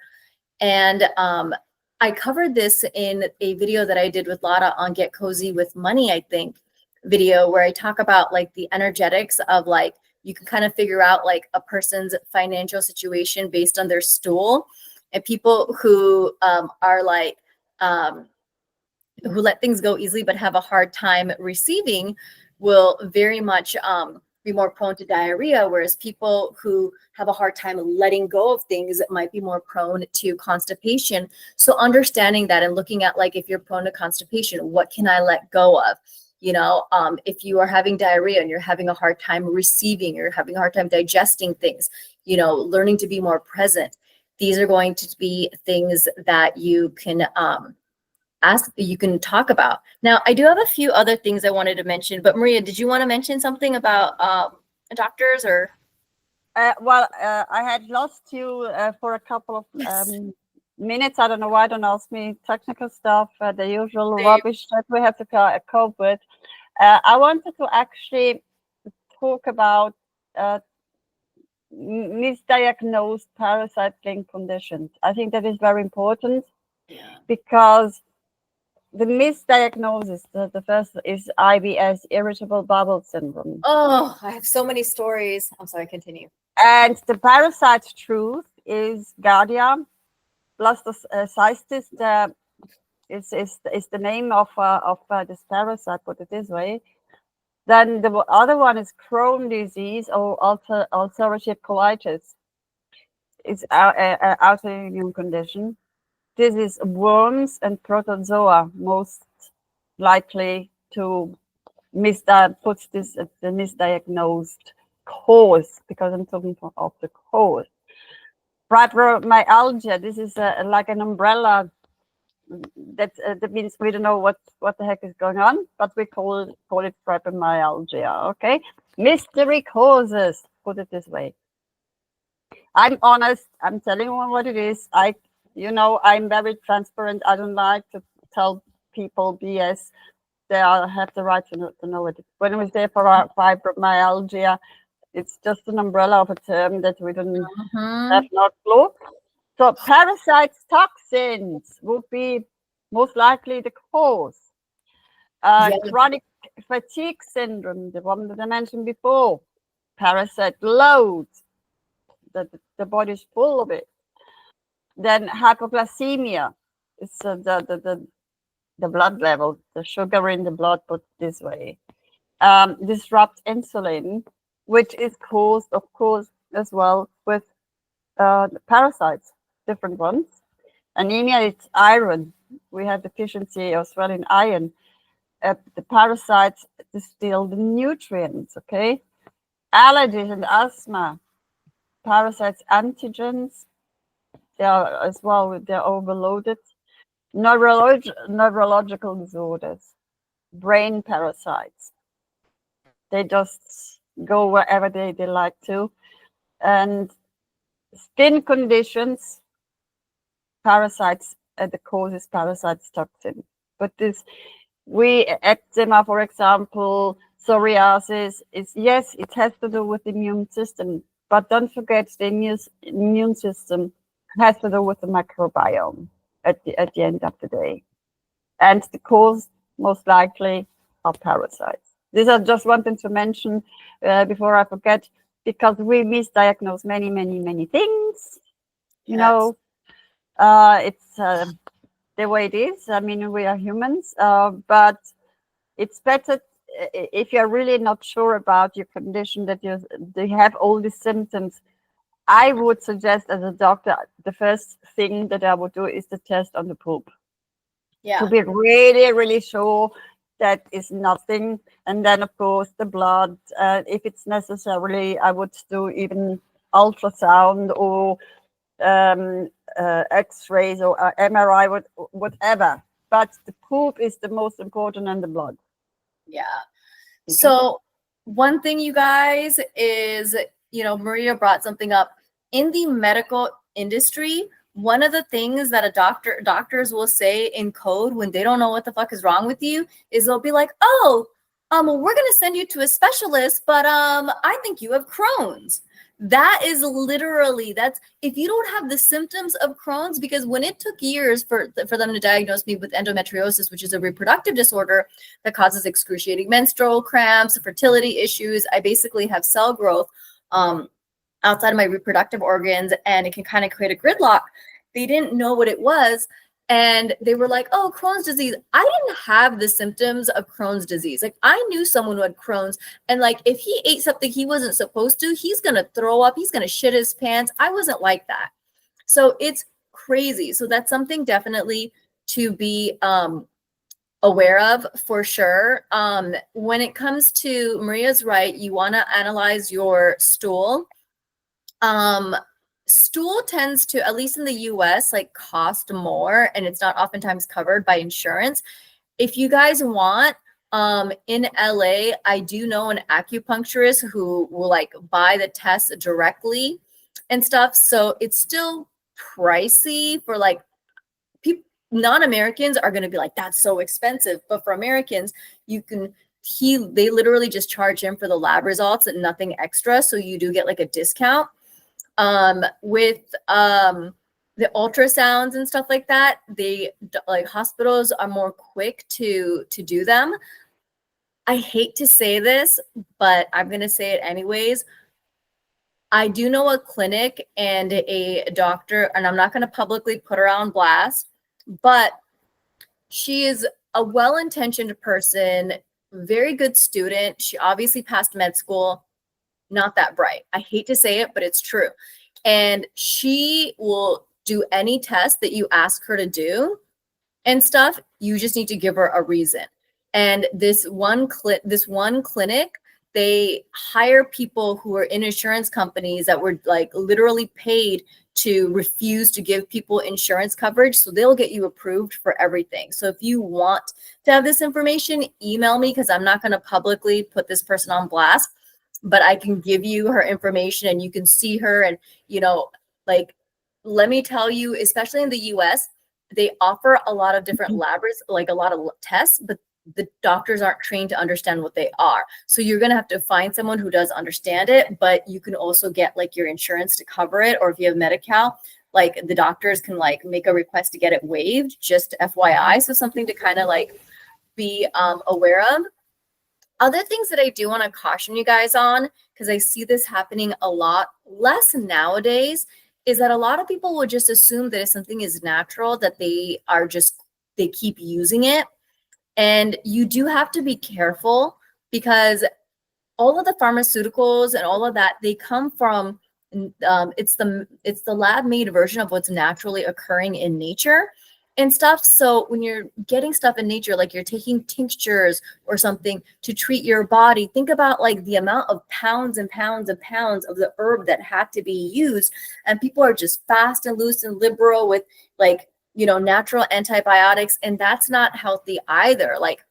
And I covered this in a video that I did with Lada on Get Cozy with Money, I think, video, where I talk about like the energetics of like, you can kind of figure out like a person's financial situation based on their stool. And people who are like, who let things go easily but have a hard time receiving will very much be more prone to diarrhea, whereas people who have a hard time letting go of things might be more prone to constipation. So understanding that and looking at, like, if you're prone to constipation, what can I let go of? If you are having diarrhea and you're having a hard time receiving, you're having a hard time digesting things, learning to be more present. These are going to be things that you can you can talk about. Now, I do have a few other things I wanted to mention, but Maria, did you want to mention something about doctors or? I had lost you for a couple of minutes. I don't know why. Don't ask me technical stuff, the usual rubbish that we have to cope with. I wanted to actually talk about misdiagnosed parasite-linked conditions. I think that is very important because the misdiagnosis, the first is IBS, irritable bowel syndrome. Oh, I have so many stories. I'm sorry, continue. And the parasite truth is Giardia blastocystis. Is the name of this parasite, put it this way. Then the other one is Crohn's disease or ulcerative colitis. It's an autoimmune condition. This is worms and protozoa most likely to put this at the misdiagnosed cause, because I'm talking of the cause. Fibromyalgia, this is like an umbrella. That means we don't know what the heck is going on, but we call it fibromyalgia. Okay, mystery causes. Put it this way. I'm honest. I'm telling you what it is. I'm very transparent. I don't like to tell people BS. They have the right to know it. When we say fibromyalgia, it's just an umbrella of a term that we don't have not clue. So parasites, toxins would be most likely the cause. Chronic fatigue syndrome, the one that I mentioned before. Parasite load, the body is full of it. Then hypoglycemia, it's the blood level, the sugar in the blood, put this way. Disrupt insulin, which is caused, of course, as well with parasites, different ones. Anemia, it's iron. We have deficiency as well in iron. The parasites distill the nutrients, okay? Allergies and asthma. Parasites, antigens, they are as well, they're overloaded. Neurological disorders, brain parasites. They just go wherever they like to. And skin conditions, parasites, the cause is parasites toxin. But eczema, for example, psoriasis, yes, it has to do with the immune system. But don't forget, the immune system has to do with the microbiome at the end of the day. And the cause, most likely, are parasites. These are just one thing to mention before I forget, because we misdiagnose many, many, many things. Yes. It's the way it is. I mean, we are humans, but it's better if you're really not sure about your condition, that you have all these symptoms. I would suggest, as a doctor, the first thing that I would do is the test on the poop. Yeah. To be really, really sure that is nothing. And then, of course, the blood. If it's necessary, I would do even ultrasound or X-rays or MRI, whatever. But the poop is the most important, and the blood. Yeah. Okay. So one thing, you guys, is, Maria brought something up. In the medical industry, one of the things that doctors will say in code when they don't know what the fuck is wrong with you is they'll be like, oh, we're going to send you to a specialist, but I think you have Crohn's. That is literally, that's if you don't have the symptoms of Crohn's, because when it took years for them to diagnose me with endometriosis, which is a reproductive disorder that causes excruciating menstrual cramps, fertility issues. I basically have cell growth outside of my reproductive organs, and it can kind of create a gridlock. They didn't know what it was. And they were like, oh, Crohn's disease. I didn't have the symptoms of Crohn's disease. Like, I knew someone who had Crohn's, and like, if he ate something he wasn't supposed to, he's going to throw up, he's going to shit his pants. I wasn't like that. So it's crazy. So that's something definitely to be aware of for sure. When it comes to, Maria's right, you want to analyze your stool. Stool tends to, at least in the US, like cost more, and it's not oftentimes covered by insurance. If you guys want, in LA, I do know an acupuncturist who will like buy the tests directly and stuff. So it's still pricey for like people. Non-Americans are going to be like, that's so expensive. But for Americans, you can, they literally just charge him for the lab results and nothing extra. So you do get like a discount. With the ultrasounds and stuff like that, they like, hospitals are more quick to do them. I hate to say this, but I'm going to say it anyways. I do know a clinic and a doctor, and I'm not going to publicly put her on blast, but she is a well-intentioned person, very good student. She obviously passed med school, not that bright. I hate to say it, but it's true. And she will do any test that you ask her to do and stuff. You just need to give her a reason. And this one clinic, they hire people who are in insurance companies that were like literally paid to refuse to give people insurance coverage. So they'll get you approved for everything. So if you want to have this information, email me, because I'm not going to publicly put this person on blast, but I can give you her information and you can see her. And, you know, like, let me tell you, especially in the US, they offer a lot of different labs, like a lot of tests, but the doctors aren't trained to understand what they are. So you're going to have to find someone who does understand it, but you can also get like your insurance to cover it. Or if you have Medi-Cal, like the doctors can like make a request to get it waived, just FYI. So something to kind of like be aware of. Other things that I do want to caution you guys on, because I see this happening a lot less nowadays, is that a lot of people will just assume that if something is natural, that they keep using it. And you do have to be careful, because all of the pharmaceuticals and all of that, they come from, it's the lab made version of what's naturally occurring in nature and stuff. So when you're getting stuff in nature, like you're taking tinctures or something to treat your body, think about like the amount of pounds and pounds and pounds of the herb that had to be used. And people are just fast and loose and liberal with like, you know, natural antibiotics. And that's not healthy either. Like,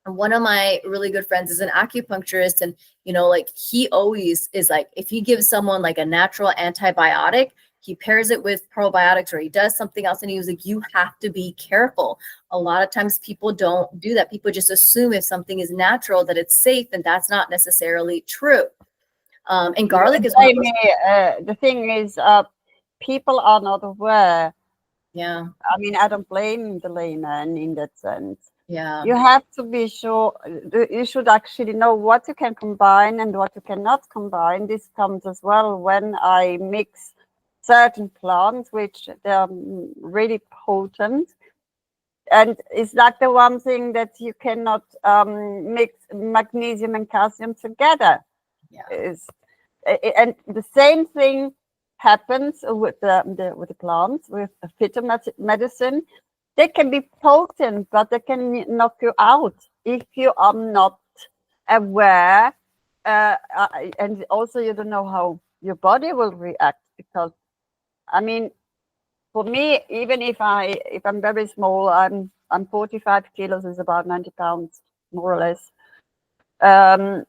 one of my really good friends is an acupuncturist, and, you know, like he always is like, if he gives someone like a natural antibiotic, he pairs it with probiotics or he does something else. And he was like, you have to be careful. A lot of times people don't do that. People just assume if something is natural that it's safe, and that's not necessarily true. And garlic is one of those. The thing is, people are not aware. Yeah. I mean, I don't blame the layman in that sense. Yeah. You have to be sure. You should actually know what you can combine and what you cannot combine. This comes as well when I mix certain plants, which they're really potent. And it's like the one thing that you cannot mix magnesium and calcium together. Yeah. And the same thing happens with the plants, with phytomedicine. They can be potent, but they can knock you out if you are not aware. And also you don't know how your body will react, because, I mean, for me, even if I'm very small, I'm 45 kilos, is about 90 pounds, more or less. I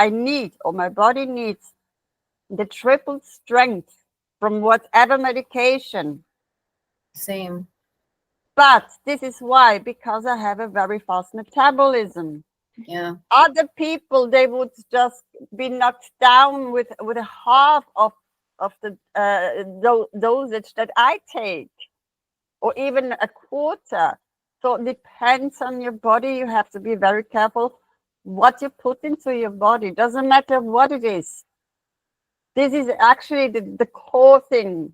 need, or my body needs, the triple strength from whatever medication. Same. But this is why, because I have a very fast metabolism. Yeah. Other people, they would just be knocked down with a half of the dosage that I take, or even a quarter. So it depends on your body. You have to be very careful what you put into your body. Doesn't matter what it is. This is actually the core thing.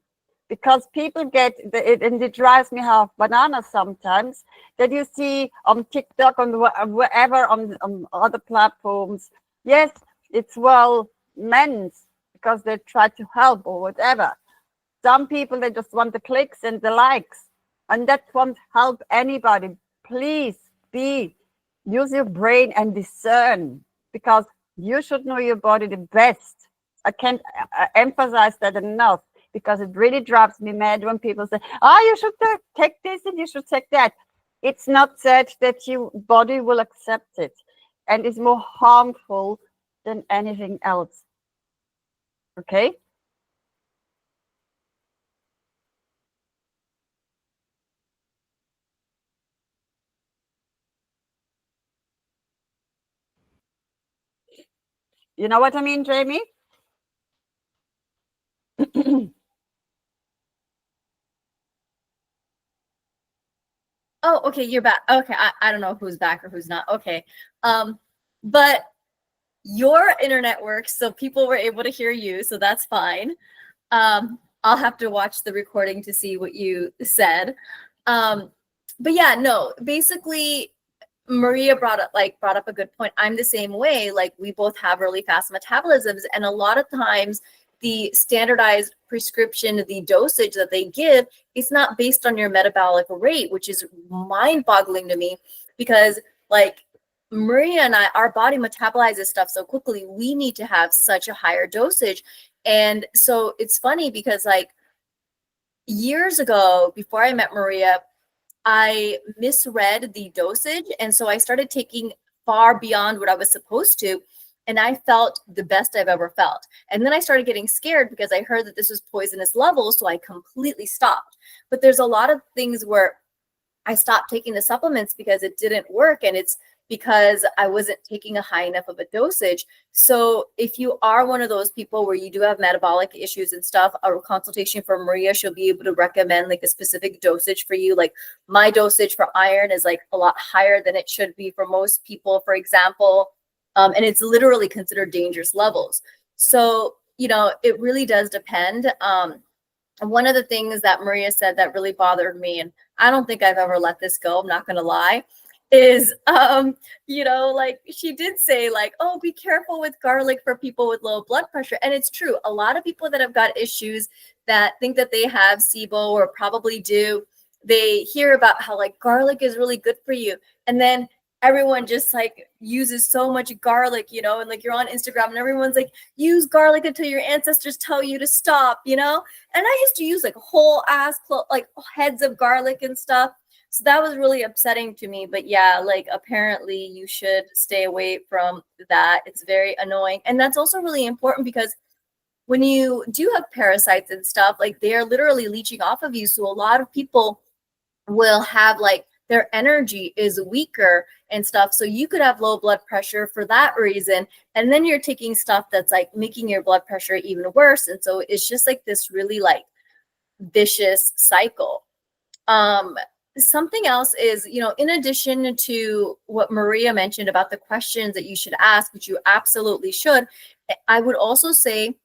because people get it, and it drives me half bananas sometimes that you see on TikTok, on wherever, on other platforms. Yes, it's well meant because they try to help or whatever. Some people, they just want the clicks and the likes, and that won't help anybody. Please use your brain and discern, because you should know your body the best. I can't emphasize that enough, because it really drives me mad when people say, "Oh, you should take this and you should take that." It's not said that your body will accept it, and it's more harmful than anything else. Okay? You know what I mean, Jaymie? Oh, okay, you're back. Okay, I don't know who's back or who's not. Okay. But your internet works, so people were able to hear you, so that's fine. I'll have to watch the recording to see what you said. But yeah, no, basically Maria brought up a good point. I'm the same way. Like, we both have really fast metabolisms, and a lot of times the standardized prescription, the dosage that they give, is not based on your metabolic rate, which is mind-boggling to me, because like Maria and I, our body metabolizes stuff so quickly. We need to have such a higher dosage. And so it's funny because like years ago, before I met Maria, I misread the dosage. And so I started taking far beyond what I was supposed to. And I felt the best I've ever felt. And then I started getting scared because I heard that this was poisonous levels. So I completely stopped. But there's a lot of things where I stopped taking the supplements because it didn't work. And it's because I wasn't taking a high enough of a dosage. So if you are one of those people where you do have metabolic issues and stuff, a consultation from Maria, she'll be able to recommend like a specific dosage for you. Like my dosage for iron is like a lot higher than it should be for most people, for example. And it's literally considered dangerous levels. So, you know, it really does depend. One of the things that Maria said that really bothered me, and I don't think I've ever let this go, I'm not going to lie, is, you know, like she did say like, oh, be careful with garlic for people with low blood pressure. And it's true. A lot of people that have got issues that think that they have SIBO or probably do, they hear about how like garlic is really good for you. And then everyone just like uses so much garlic, you know, and like you're on Instagram and everyone's like, use garlic until your ancestors tell you to stop, you know? And I used to use like whole ass, like heads of garlic and stuff. So that was really upsetting to me. But yeah, like apparently you should stay away from that. It's very annoying. And that's also really important because when you do have parasites and stuff, like they are literally leeching off of you. So a lot of people will have like their energy is weaker and stuff. So you could have low blood pressure for that reason. And then you're taking stuff that's like making your blood pressure even worse. And so it's just like this really like vicious cycle. Something else is, you know, in addition to what Maria mentioned about the questions that you should ask, which you absolutely should, I would also say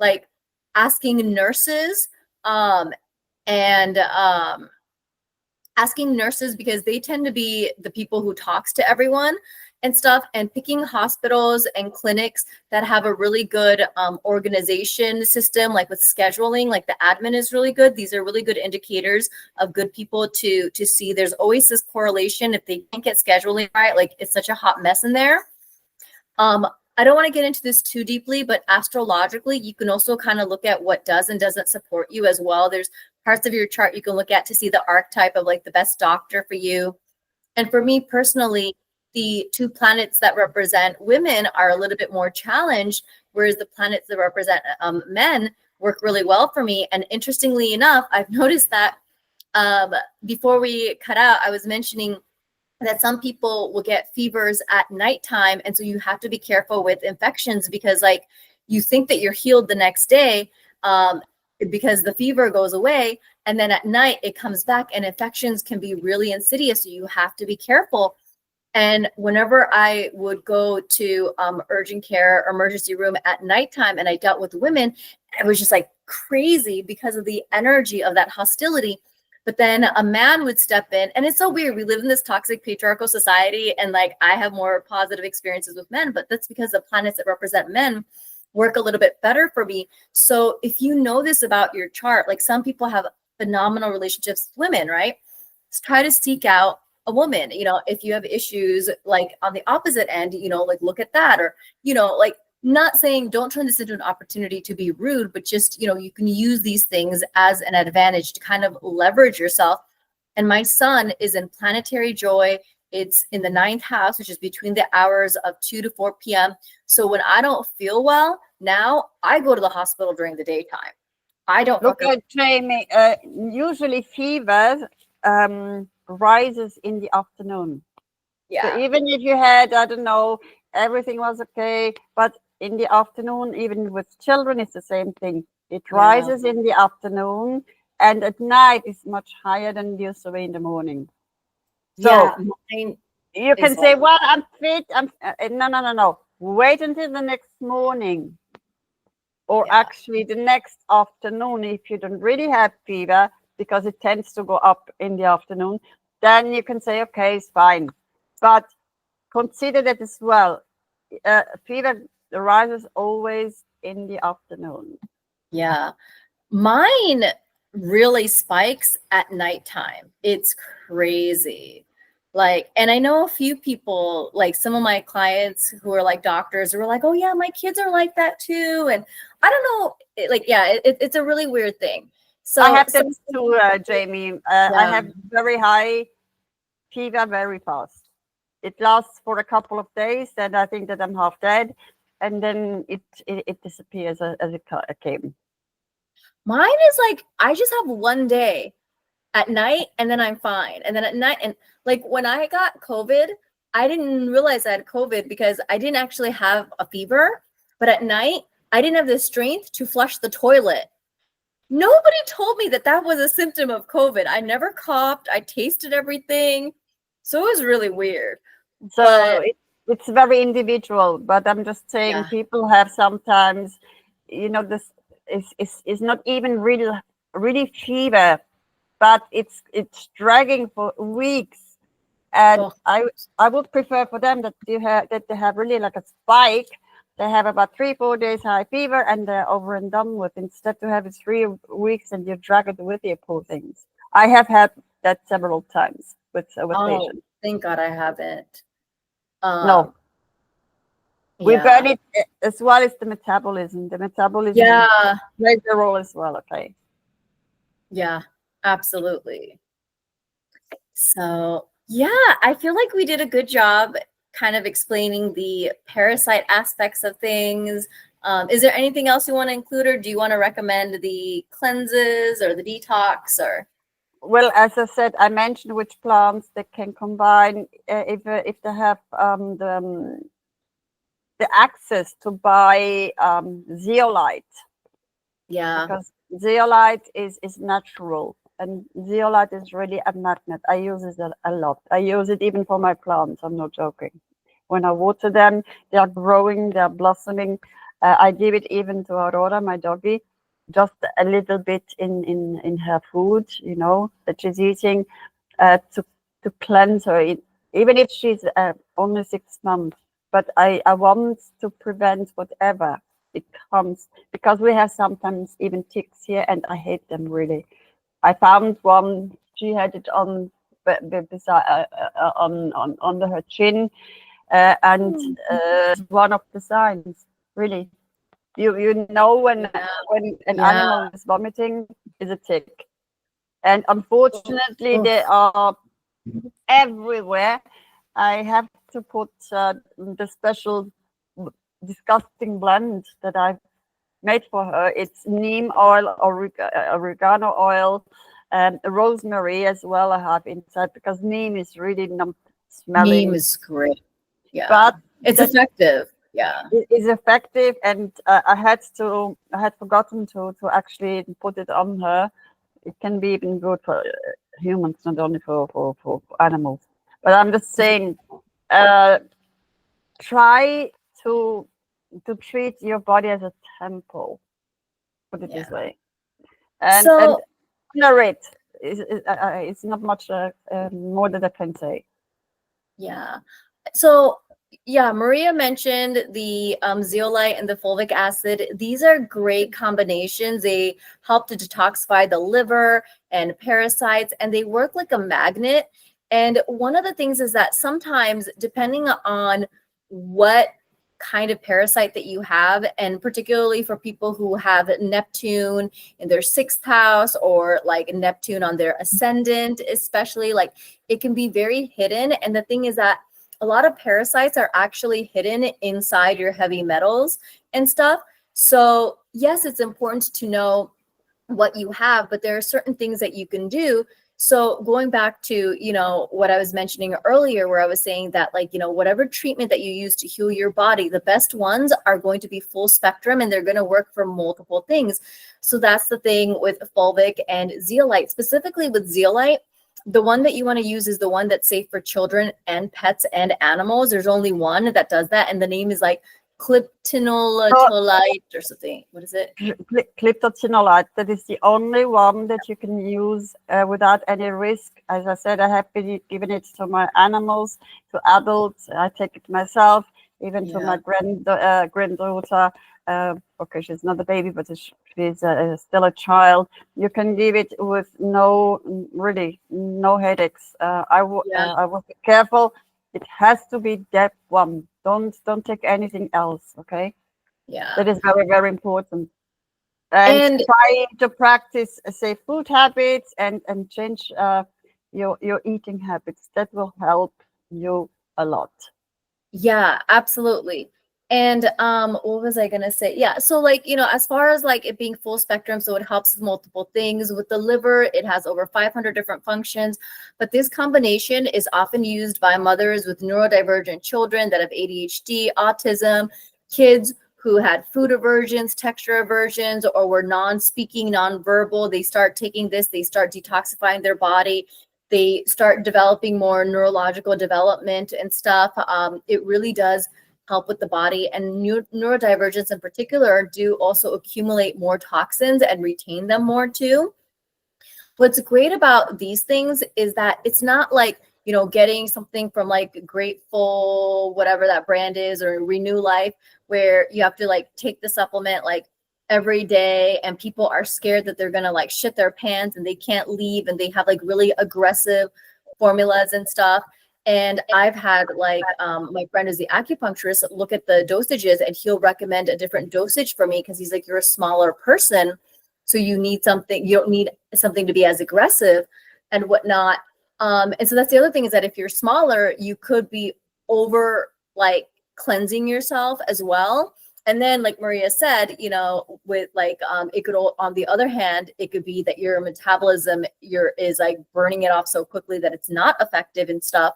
like asking nurses and asking nurses, because they tend to be the people who talks to everyone and stuff, and picking hospitals and clinics that have a really good organization system, like with scheduling, like the admin is really good. These are really good indicators of good people to see. There's always this correlation if they can't get scheduling right, like it's such a hot mess in there. I don't want to get into this too deeply, but astrologically, you can also kind of look at what does and doesn't support you as well. There's parts of your chart you can look at to see the archetype of like the best doctor for you. And for me personally, the two planets that represent women are a little bit more challenged, whereas the planets that represent men work really well for me. And interestingly enough, I've noticed that before we cut out, I was mentioning that some people will get fevers at nighttime. And so you have to be careful with infections, because like you think that you're healed the next day because the fever goes away. And then at night it comes back, and infections can be really insidious. So you have to be careful. And whenever I would go to urgent care or emergency room at nighttime and I dealt with women, it was just like crazy because of the energy of that hostility. But then a man would step in, and it's so weird. We live in this toxic patriarchal society, and like I have more positive experiences with men, but that's because the planets that represent men work a little bit better for me. So if you know this about your chart, like some people have phenomenal relationships with women, right? Just try to seek out a woman. You know, if you have issues like on the opposite end, you know, like look at that, or, you know, like not saying don't turn this into an opportunity to be rude, but just, you know, you can use these things as an advantage to kind of leverage yourself. And my sun is in planetary joy. It's in the 9th house, which is between the hours of 2 to 4 p.m. So when I don't feel well, now I go to the hospital during the daytime. I don't look at Jaymie. Usually fever rises in the afternoon. Yeah. So even if you had, I don't know, everything was okay, but in the afternoon, even with children, it's the same thing. It rises in the afternoon, and at night is much higher than usually in the morning. So you can say, well, I'm fit. No. Wait until the next morning, or actually the next afternoon if you don't really have fever, because it tends to go up in the afternoon. Then you can say, okay, it's fine. But consider that as well. Fever arises always in the afternoon. Yeah. Mine really spikes at nighttime. It's crazy. Like, and I know a few people, like some of my clients who are like doctors, who are like, oh yeah, my kids are like that too. And I don't know, it's a really weird thing. So I have that too, Jaymie. I have very high fever very fast. It lasts for a couple of days, and I think that I'm half dead, and then it disappears as it came. Mine is like, I just have one day at night, and then I'm fine. And then at night, and like when I got COVID, I didn't realize I had COVID because I didn't actually have a fever. But at night, I didn't have the strength to flush the toilet. Nobody told me that that was a symptom of COVID. I never coughed. I tasted everything. So it was really weird. So it's very individual, but I'm just saying people have sometimes, you know, this is not even really fever, but it's dragging for weeks. And I would prefer for them that they have really like a spike. They have about 3-4 days high fever, and they're over and done with. Instead to have it 3 weeks and you drag it with you, poor things. I have had that several times with patients. Thank God I haven't. No. We burn it as well as the metabolism. The metabolism plays a role as well, okay? Yeah, absolutely. So yeah, I feel like we did a good job kind of explaining the parasite aspects of things. Is there anything else you want to include, or do you want to recommend the cleanses or the detox? Or well, as I said, I mentioned which plants they can combine if they have the access to buy zeolite. Yeah, because zeolite is natural, and zeolite is really a magnet. I use it a lot. I use it even for my plants. I'm not joking. When I water them, they are growing, they are blossoming. I give it even to Aurora, my doggy, just a little bit in her food, you know, that she's eating to cleanse her, even if she's only 6 months. But I want to prevent whatever it comes, because we have sometimes even ticks here, and I hate them really. I found one. She had it on beside under her chin, and one of the signs. Really, you know when an animal is vomiting, is a tick, and unfortunately they are everywhere. I have to put the special disgusting blend that I've made for her. It's neem oil, oregano oil, rosemary as well. I have inside, because neem is really not smelling. neem is great. Yeah, but it's effective. Yeah, it is effective, and I had forgotten to actually put it on her. It can be even good for humans, not only for animals. But I'm just saying, try to treat your body as a temple. put it Yeah. this way. And So narrate it's not much more that I can say. yeah. So yeah, Maria mentioned the zeolite and the fulvic acid. These are great combinations. They help to detoxify the liver and parasites, and they work like a magnet. And one of the things is that sometimes, depending on what kind of parasite that you have, and particularly for people who have Neptune in their sixth house or like Neptune on their ascendant, especially, like it can be very hidden. And the thing is that a lot of parasites are actually hidden inside your heavy metals and stuff. So yes, it's important to know what you have, but there are certain things that you can do. So going back to, what I was mentioning earlier, where I was saying that, like, whatever treatment that you use to heal your body, the best ones are going to be full spectrum and they're going to work for multiple things. So that's the thing with fulvic and zeolite. Specifically with zeolite, the one that you want to use is the one that's safe for children and pets and animals. There's only one that does that, and the name is like cliptinolite or something. What is it? Cliptocinolite. That is the only one that you can use without any risk. As I said, I have been given it to my animals, to adults. I take it myself, even to my granddaughter. Okay, she's not a baby, but she's still a child. You can give it with no headaches. I will be careful. It has to be that one. Don't take anything else. Okay. Yeah. That is very, very important. And try to practice safe food habits and change your eating habits. That will help you a lot. Yeah, absolutely. And what was I gonna say? Yeah, so like, as far as like it being full spectrum, so it helps with multiple things. With the liver, it has over 500 different functions, but this combination is often used by mothers with neurodivergent children that have ADHD, autism, kids who had food aversions, texture aversions, or were non-speaking, non-verbal. They start taking this, they start detoxifying their body. They start developing more neurological development and stuff. It really does help with the body, and neurodivergence in particular do also accumulate more toxins and retain them more too. What's great about these things is that it's not like, getting something from like Grateful, whatever that brand is, or Renew Life, where you have to like take the supplement like every day and people are scared that they're gonna like shit their pants and they can't leave, and they have like really aggressive formulas and stuff. And I've had like my friend is the acupuncturist look at the dosages, and he'll recommend a different dosage for me because he's like, you're a smaller person, so you don't need something to be as aggressive and whatnot. And so that's the other thing, is that if you're smaller, you could be over like cleansing yourself as well. And then, like Maria said, with like it could, on the other hand, it could be that your metabolism is like burning it off so quickly that it's not effective and stuff.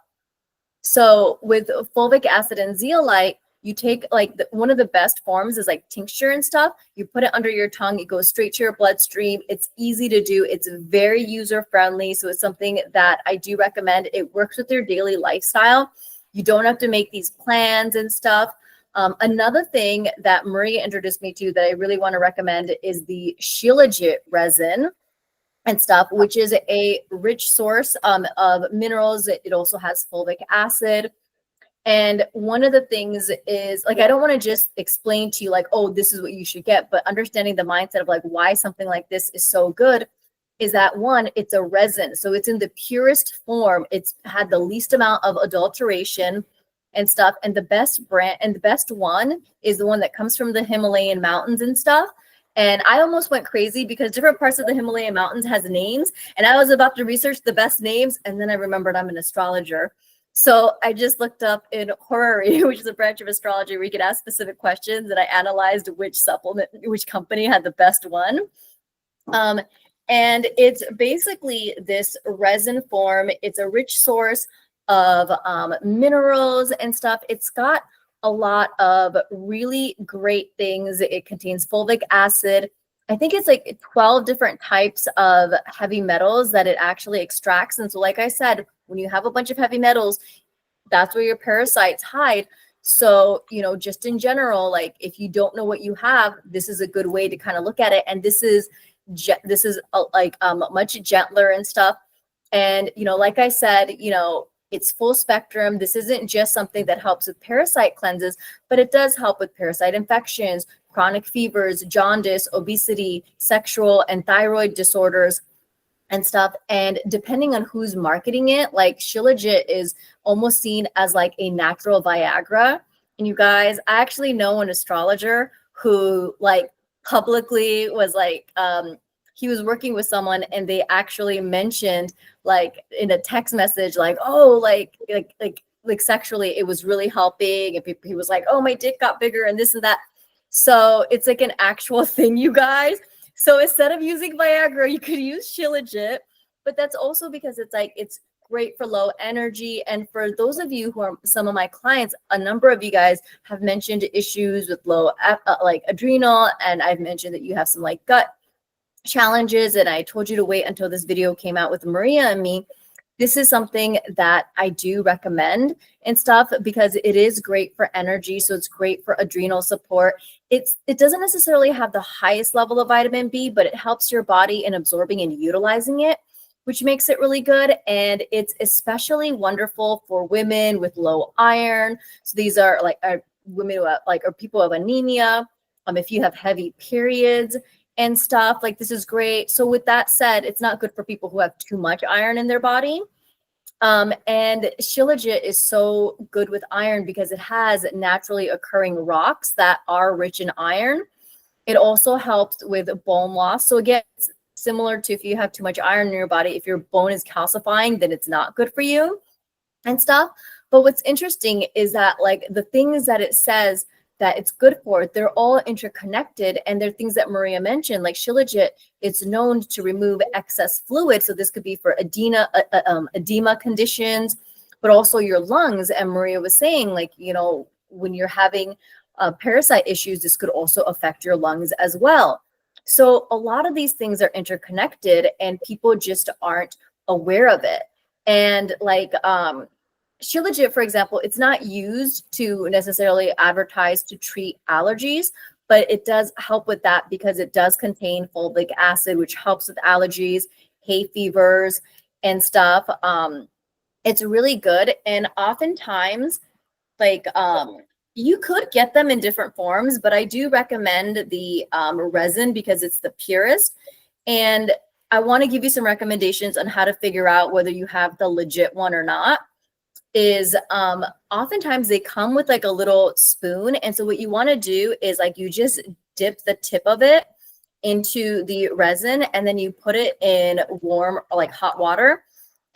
So with fulvic acid and zeolite, you take like one of the best forms is like tincture and stuff. You put it under your tongue, it goes straight to your bloodstream. It's easy to do. It's very user friendly. So it's something that I do recommend. It works with your daily lifestyle. You don't have to make these plans and stuff. Another thing that Maria introduced me to that I really want to recommend is the shilajit resin and stuff, which is a rich source of minerals. It also has fulvic acid. And one of the things is, like, I don't want to just explain to you like, oh, this is what you should get, but understanding the mindset of like why something like this is so good is that, one, it's a resin. So it's in the purest form. It's had the least amount of adulteration and stuff. And the best brand and the best one is the one that comes from the Himalayan mountains and stuff. And I almost went crazy because different parts of the Himalayan mountains has names. And I was about to research the best names. And then I remembered I'm an astrologer. So I just looked up in Horary, which is a branch of astrology where you could ask specific questions. And I analyzed which company had the best one. And it's basically this resin form. It's a rich source of minerals and stuff. It's got a lot of really great things. It contains fulvic acid. I think it's like 12 different types of heavy metals that it actually extracts. And so, like I said, when you have a bunch of heavy metals, that's where your parasites hide. So, just in general, like if you don't know what you have, this is a good way to kind of look at it. And this is much gentler and stuff. And, like I said, it's full spectrum. This isn't just something that helps with parasite cleanses, but it does help with parasite infections, chronic fevers, jaundice, obesity, sexual and thyroid disorders and stuff. And depending on who's marketing it, like Shilajit is almost seen as like a natural Viagra. And you guys, I actually know an astrologer who like publicly was like, he was working with someone and they actually mentioned like in a text message, like, oh, like sexually, it was really helping. And he was like, oh, my dick got bigger and this and that. So it's like an actual thing, you guys. So instead of using Viagra, you could use Shilajit, but that's also because it's great for low energy. And for those of you who are some of my clients, a number of you guys have mentioned issues with low like adrenal, and I've mentioned that you have some like gut challenges, and I told you to wait until this video came out with Maria and me. This is something that I do recommend and stuff because it is great for energy. So it's great for adrenal support. It doesn't necessarily have the highest level of vitamin B, but it helps your body in absorbing and utilizing it, which makes it really good. And it's especially wonderful for women with low iron. So these are like women who have, or people who have anemia. If you have heavy periods and stuff, like this is great. So with that said, it's not good for people who have too much iron in their body. And Shilajit is so good with iron because it has naturally occurring rocks that are rich in iron. It also helps with bone loss. So again, it's similar to if you have too much iron in your body, if your bone is calcifying, then it's not good for you and stuff. But what's interesting is that like the things that it says that it's good for, they're all interconnected, and they're things that Maria mentioned, like Shilajit. It's known to remove excess fluid, so this could be for edema conditions, but also your lungs. And Maria was saying, like, when you're having parasite issues, this could also affect your lungs as well. So a lot of these things are interconnected, and people just aren't aware of it. And like Shilajit, for example, it's not used to necessarily advertise to treat allergies, but it does help with that because it does contain fulvic acid, which helps with allergies, hay fevers, and stuff. It's really good. And oftentimes, like, you could get them in different forms, but I do recommend the resin because it's the purest. And I want to give you some recommendations on how to figure out whether you have the legit one or not. Is oftentimes they come with like a little spoon. And so what you want to do is like you just dip the tip of it into the resin and then you put it in warm, like hot water.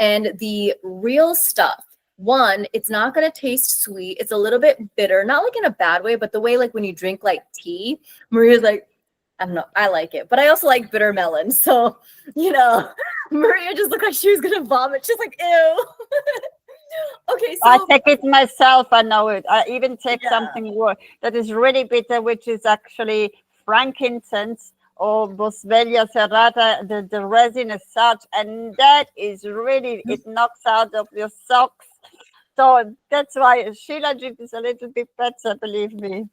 And the real stuff, one, it's not going to taste sweet. It's a little bit bitter, not like in a bad way, but the way like when you drink like tea, Maria's like, I don't know, I like it, but I also like bitter melon. So, Maria just looked like she was going to vomit. She's like, ew. Okay, so I take it myself. I know it. I even take something that is really bitter, which is actually frankincense or Boswellia serrata, the resin as such, and that is really, it knocks out of your socks. So that's why Shilajit is a little bit better, believe me.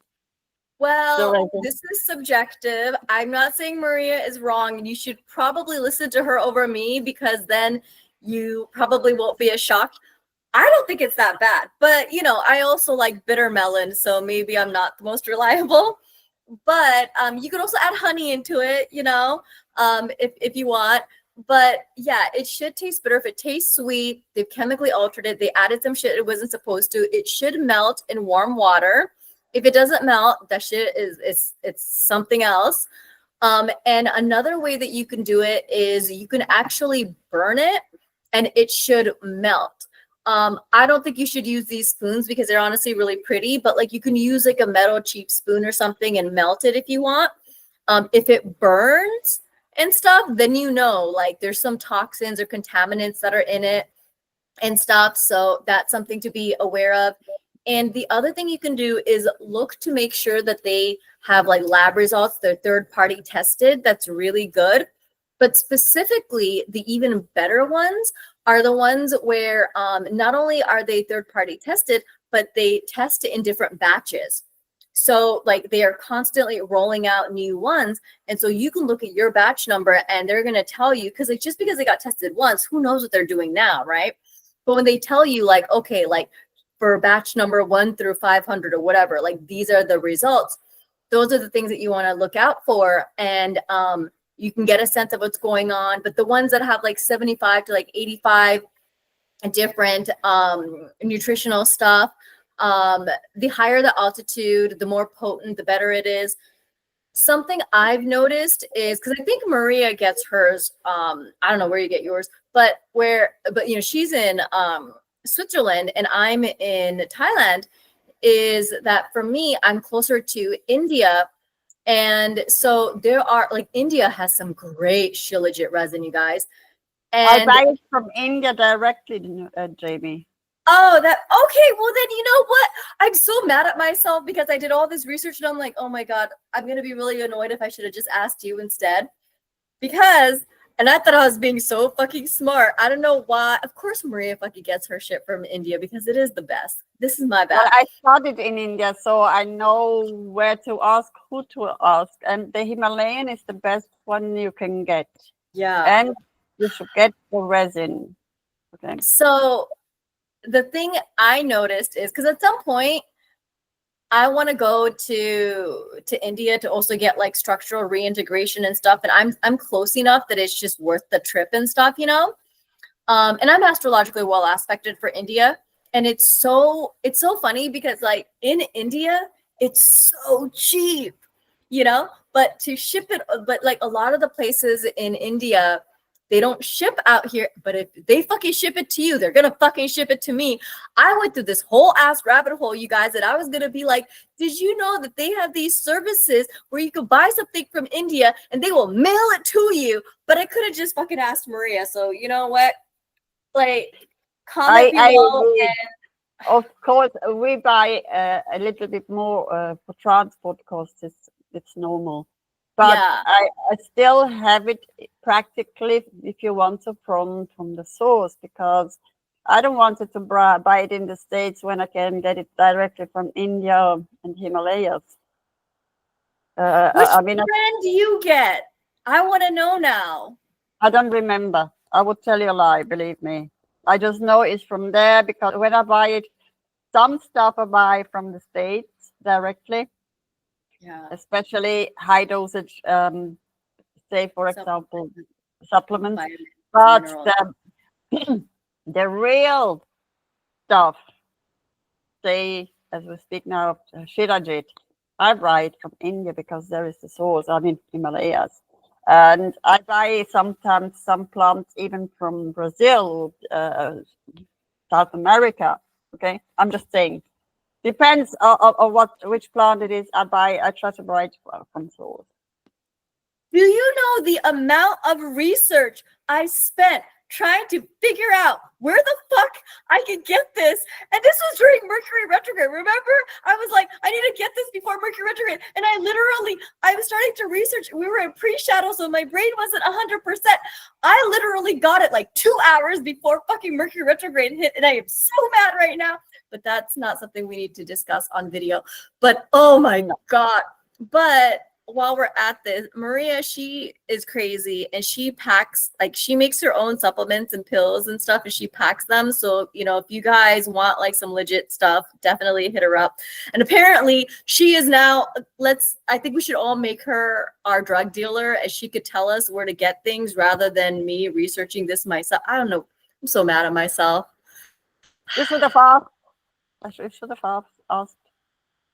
Well, this is subjective. I'm not saying Maria is wrong, and you should probably listen to her over me because then you probably won't be as shocked. I don't think it's that bad, but I also like bitter melon, so maybe I'm not the most reliable. But you could also add honey into it, if you want. But yeah, it should taste bitter. If it tastes sweet, they've chemically altered it. They added some shit it wasn't supposed to. It should melt in warm water. If it doesn't melt, that shit it's something else. And another way that you can do it is you can actually burn it, and it should melt. I don't think you should use these spoons because they're honestly really pretty, but like you can use like a metal cheap spoon or something and melt it if you want. If it burns and stuff, then like there's some toxins or contaminants that are in it and stuff. So that's something to be aware of. And the other thing you can do is look to make sure that they have like lab results. They're third party tested. That's really good. But specifically, the even better ones are the ones where not only are they third party tested, but they test it in different batches. So like they are constantly rolling out new ones. And so you can look at your batch number and they're going to tell you, because like just because they got tested once, who knows what they're doing now, right? But when they tell you like, okay, like for batch number 1 through 500 or whatever, like these are the results, those are the things that you want to look out for. And you can get a sense of what's going on. But the ones that have like 75 to like 85 different nutritional stuff, the higher the altitude, the more potent, the better it is. Something I've noticed is, because I think Maria gets hers, I don't know where you get yours, but you know, she's in Switzerland and I'm in Thailand, is that for me, I'm closer to India. And so there are like, India has some great shilajit resin, you guys. I And buy it from India directly, Jaymie. oh, that okay. Well, then you know what? I'm so mad at myself because I did all this research and I'm like, oh my God, I'm gonna be really annoyed if I should have just asked you instead. Because, and I thought I was being so fucking smart. I don't know why. Of course, Maria fucking gets her shit from India because it is the best. This is my Well, bad. I studied in India, so I know where to ask, who to ask, and the Himalayan is the best one you can get. Yeah. And you should get the resin. Okay. So the thing I noticed is, because at some point I want to go to India to also get like structural reintegration and stuff, and I'm close enough that it's just worth the trip and stuff, you know. And I'm astrologically well aspected for India, and it's so funny because like in India it's so cheap, you know, but to ship it, but like a lot of the places in India, they don't ship out here, but if they fucking ship it to you, they're gonna fucking ship it to me. I went through this whole ass rabbit hole, you guys, that I was gonna be like, did you know that they have these services where you could buy something from India and they will mail it to you? But I could have just fucking asked Maria. So you know what? Like, comment I below. agree. Of course, we buy a little bit more for transport costs. It's normal. But Yeah. I still have it practically, if you want to, from the source, because I don't want it to buy it in the States when I can get it directly from India and Himalayas. Which I mean, brand do you get? I want to know now. I don't remember. I would tell you a lie, believe me. I just know it's from there because when I buy it, some stuff I buy from the States directly. Yeah. Especially high dosage, say for example, supplements. Vitamins, But minerals. the real stuff, say as we speak now, Shilajit, I buy it from India because there is the source. I mean Himalayas, and I buy sometimes some plants even from Brazil, South America. Okay, I'm just saying. Depends on which plant it is. I try to buy it from source. Do you know the amount of research I spent trying to figure out where the fuck I could get this? And this was during Mercury retrograde. Remember? I was like, I need to get this before Mercury retrograde. And I was starting to research. We were in pre-shadow, so my brain wasn't 100%. I literally got it like 2 hours before fucking Mercury retrograde hit. And I am so mad right now. But that's not something we need to discuss on video. But oh my God. But while we're at this, Maria, she is crazy and she packs, like she makes her own supplements and pills and stuff and she packs them. So, you know, if you guys want like some legit stuff, definitely hit her up. And apparently she is now, I think we should all make her our drug dealer as she could tell us where to get things rather than me researching this myself. I don't know. I'm so mad at myself. You should have asked. I should have asked.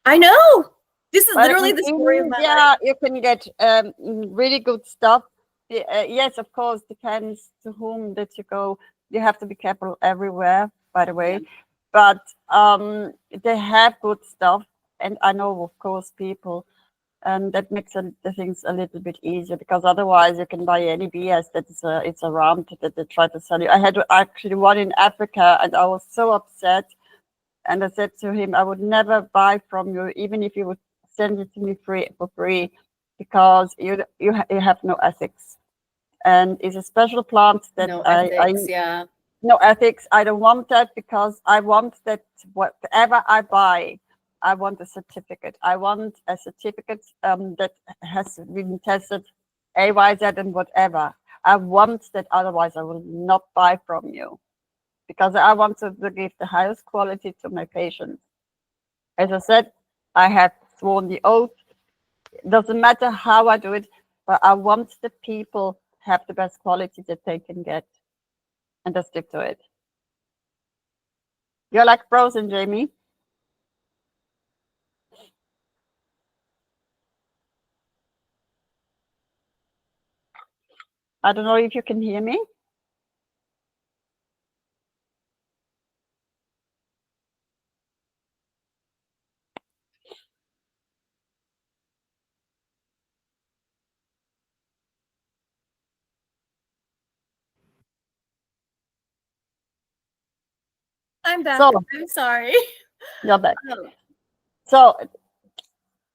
I know. This is But literally the story of my life. You can get really good stuff. Yes, of course, depends to whom that you go. You have to be careful everywhere, by the way. Yeah. But they have good stuff, and I know, of course, people, and that makes the things a little bit easier because otherwise you can buy any BS that it's around that they try to sell you. I had actually one in Africa, and I was so upset. And I said to him, I would never buy from you, even if you would send it to me for free, because you have no ethics. And it's a special plant that no ethics, yeah. no ethics. I don't want that because I want that whatever I buy, I want a certificate. I want a certificate that has been tested A, Y, Z, and whatever. I want that. Otherwise, I will not buy from you because I want to give the highest quality to my patients. As I said, I have sworn the oath. It doesn't matter how I do it, but I want the people have the best quality that they can get, and I stick to it. You're like frozen, Jaymie. I don't know if you can hear me. I'm back. So I'm sorry. you're back. Oh, So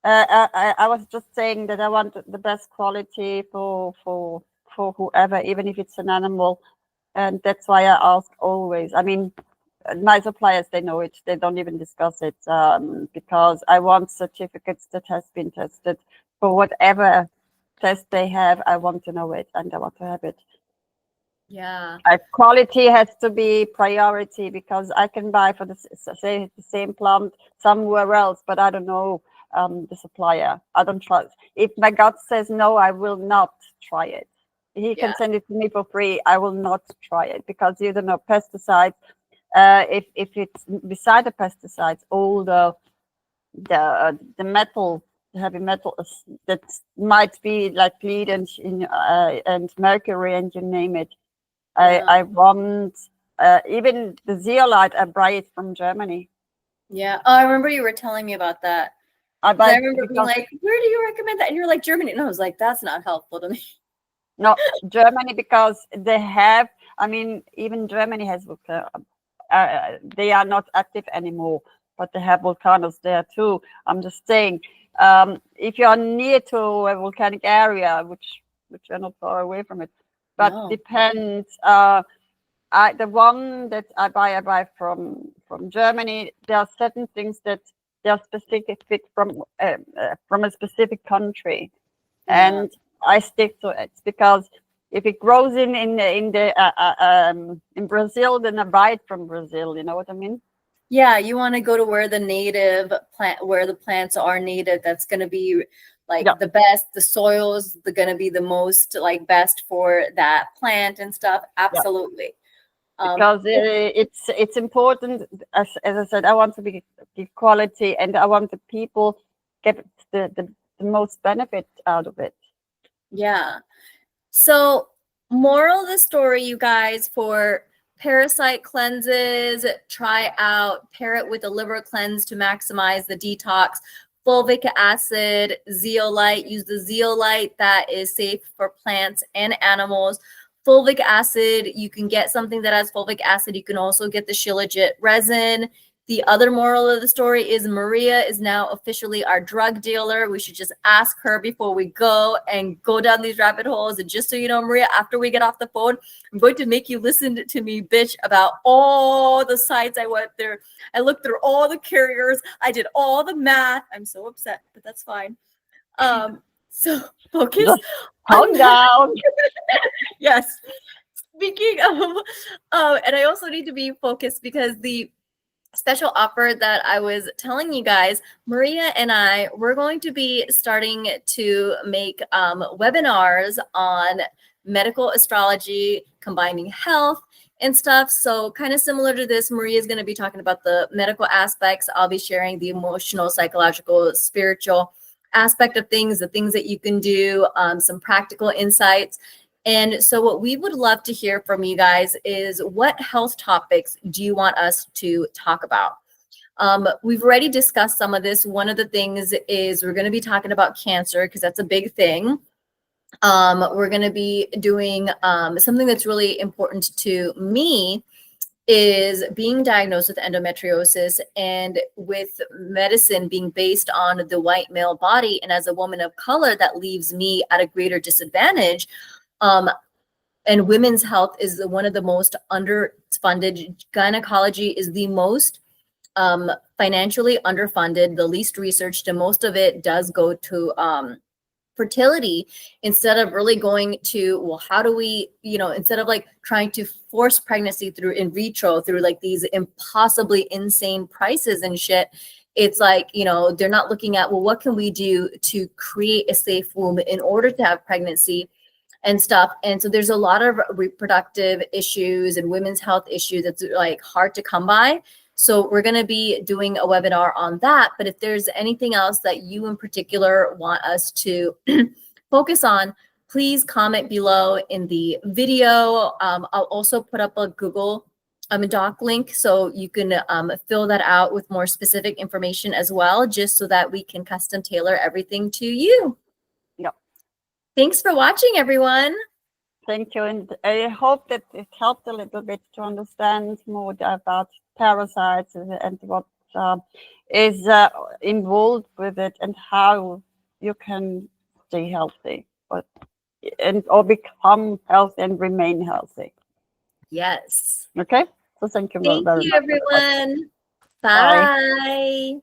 I was just saying that I want the best quality for whoever, even if it's an animal, and that's why I ask always. I mean, my suppliers, they know it. They don't even discuss it because I want certificates that has been tested for whatever test they have. I want to know it and I want to have it. yeah. Quality has to be priority because I can buy for the same plant somewhere else, but I don't know the supplier. I don't trust. If my gut says no, I will not try it. He can send it to me for free. I will not try it because you don't know pesticides. If it's beside the pesticides, all the metal, the heavy metal that might be like lead and mercury and you name it. I want even the zeolite. I buy it from Germany. Yeah. Oh, I remember you were telling me about that. I 'Cause buy I it remember being because like, where do you recommend that? And you're like, Germany. And I was like, that's not helpful to me. no, Germany because they have. I mean, even Germany has they are not active anymore, but they have volcanoes there too. I'm just saying, if you are near to a volcanic area, which are not far away from it, but No. depends. The one that I buy from Germany. There are certain things that they are specific from a specific country, Yeah. and I stick to it because if it grows in Brazil, then I buy it from Brazil. You know what I mean? Yeah, you want to go to where the native plant, where the plants are native. That's going to be like Yeah, the best. The soils, they're going to be the most like best for that plant and stuff. yeah. Absolutely. Because it's important. As I said, I want to give quality, and I want the people get the most benefit out of it. Yeah. So, moral of the story, you guys, for parasite cleanses, try out, pair it with a liver cleanse to maximize the detox. Fulvic acid, zeolite, use the zeolite that is safe for plants and animals. Fulvic acid, you can get something that has fulvic acid. You can also get the shilajit resin. The other moral of the story is Maria is now officially our drug dealer. We should just ask her before we go down these rabbit holes. And just so you know, Maria, after we get off the phone, I'm going to make you listen to me, bitch, about all the sites I went through. I looked through all the carriers. I did all the math. I'm so upset, but that's fine. So focus Just on calm that. down. Yes. Speaking of, and I also need to be focused because the special offer that I was telling you guys, Maria and we're going to be starting to make webinars on medical astrology, combining health and stuff. So kind of similar to this, Maria is going to be talking about the medical aspects. I'll be sharing the emotional, psychological, spiritual aspect of things, the things that you can do, some practical insights. And so what we would love to hear from you guys is what health topics do you want us to talk about? We've already discussed some of this. One of the things is we're going to be talking about cancer because that's a big thing. We're going to be doing something that's really important to me is being diagnosed with endometriosis and with medicine being based on the white male body. And as a woman of color, that leaves me at a greater disadvantage. And women's health is one of the most underfunded. Gynecology is the most financially underfunded, the least researched, and most of it does go to fertility, instead of really going to, well, how do we, instead of like trying to force pregnancy through in vitro, through like these impossibly insane prices and shit. It's like, they're not looking at, well, what can we do to create a safe womb in order to have pregnancy and stuff. And so there's a lot of reproductive issues and women's health issues that's like hard to come by. So we're going to be doing a webinar on that. But if there's anything else that you in particular want us to focus on, please comment below in the video. I'll also put up a Google Doc link so you can fill that out with more specific information as well, just so that we can custom tailor everything to you. Yeah. Thanks for watching, everyone. Thank you. And I hope that it helped a little bit to understand more about parasites and what is involved with it and how you can stay healthy or become healthy and remain healthy. Yes. Okay. So thank you very much. Thank you, everyone. Bye.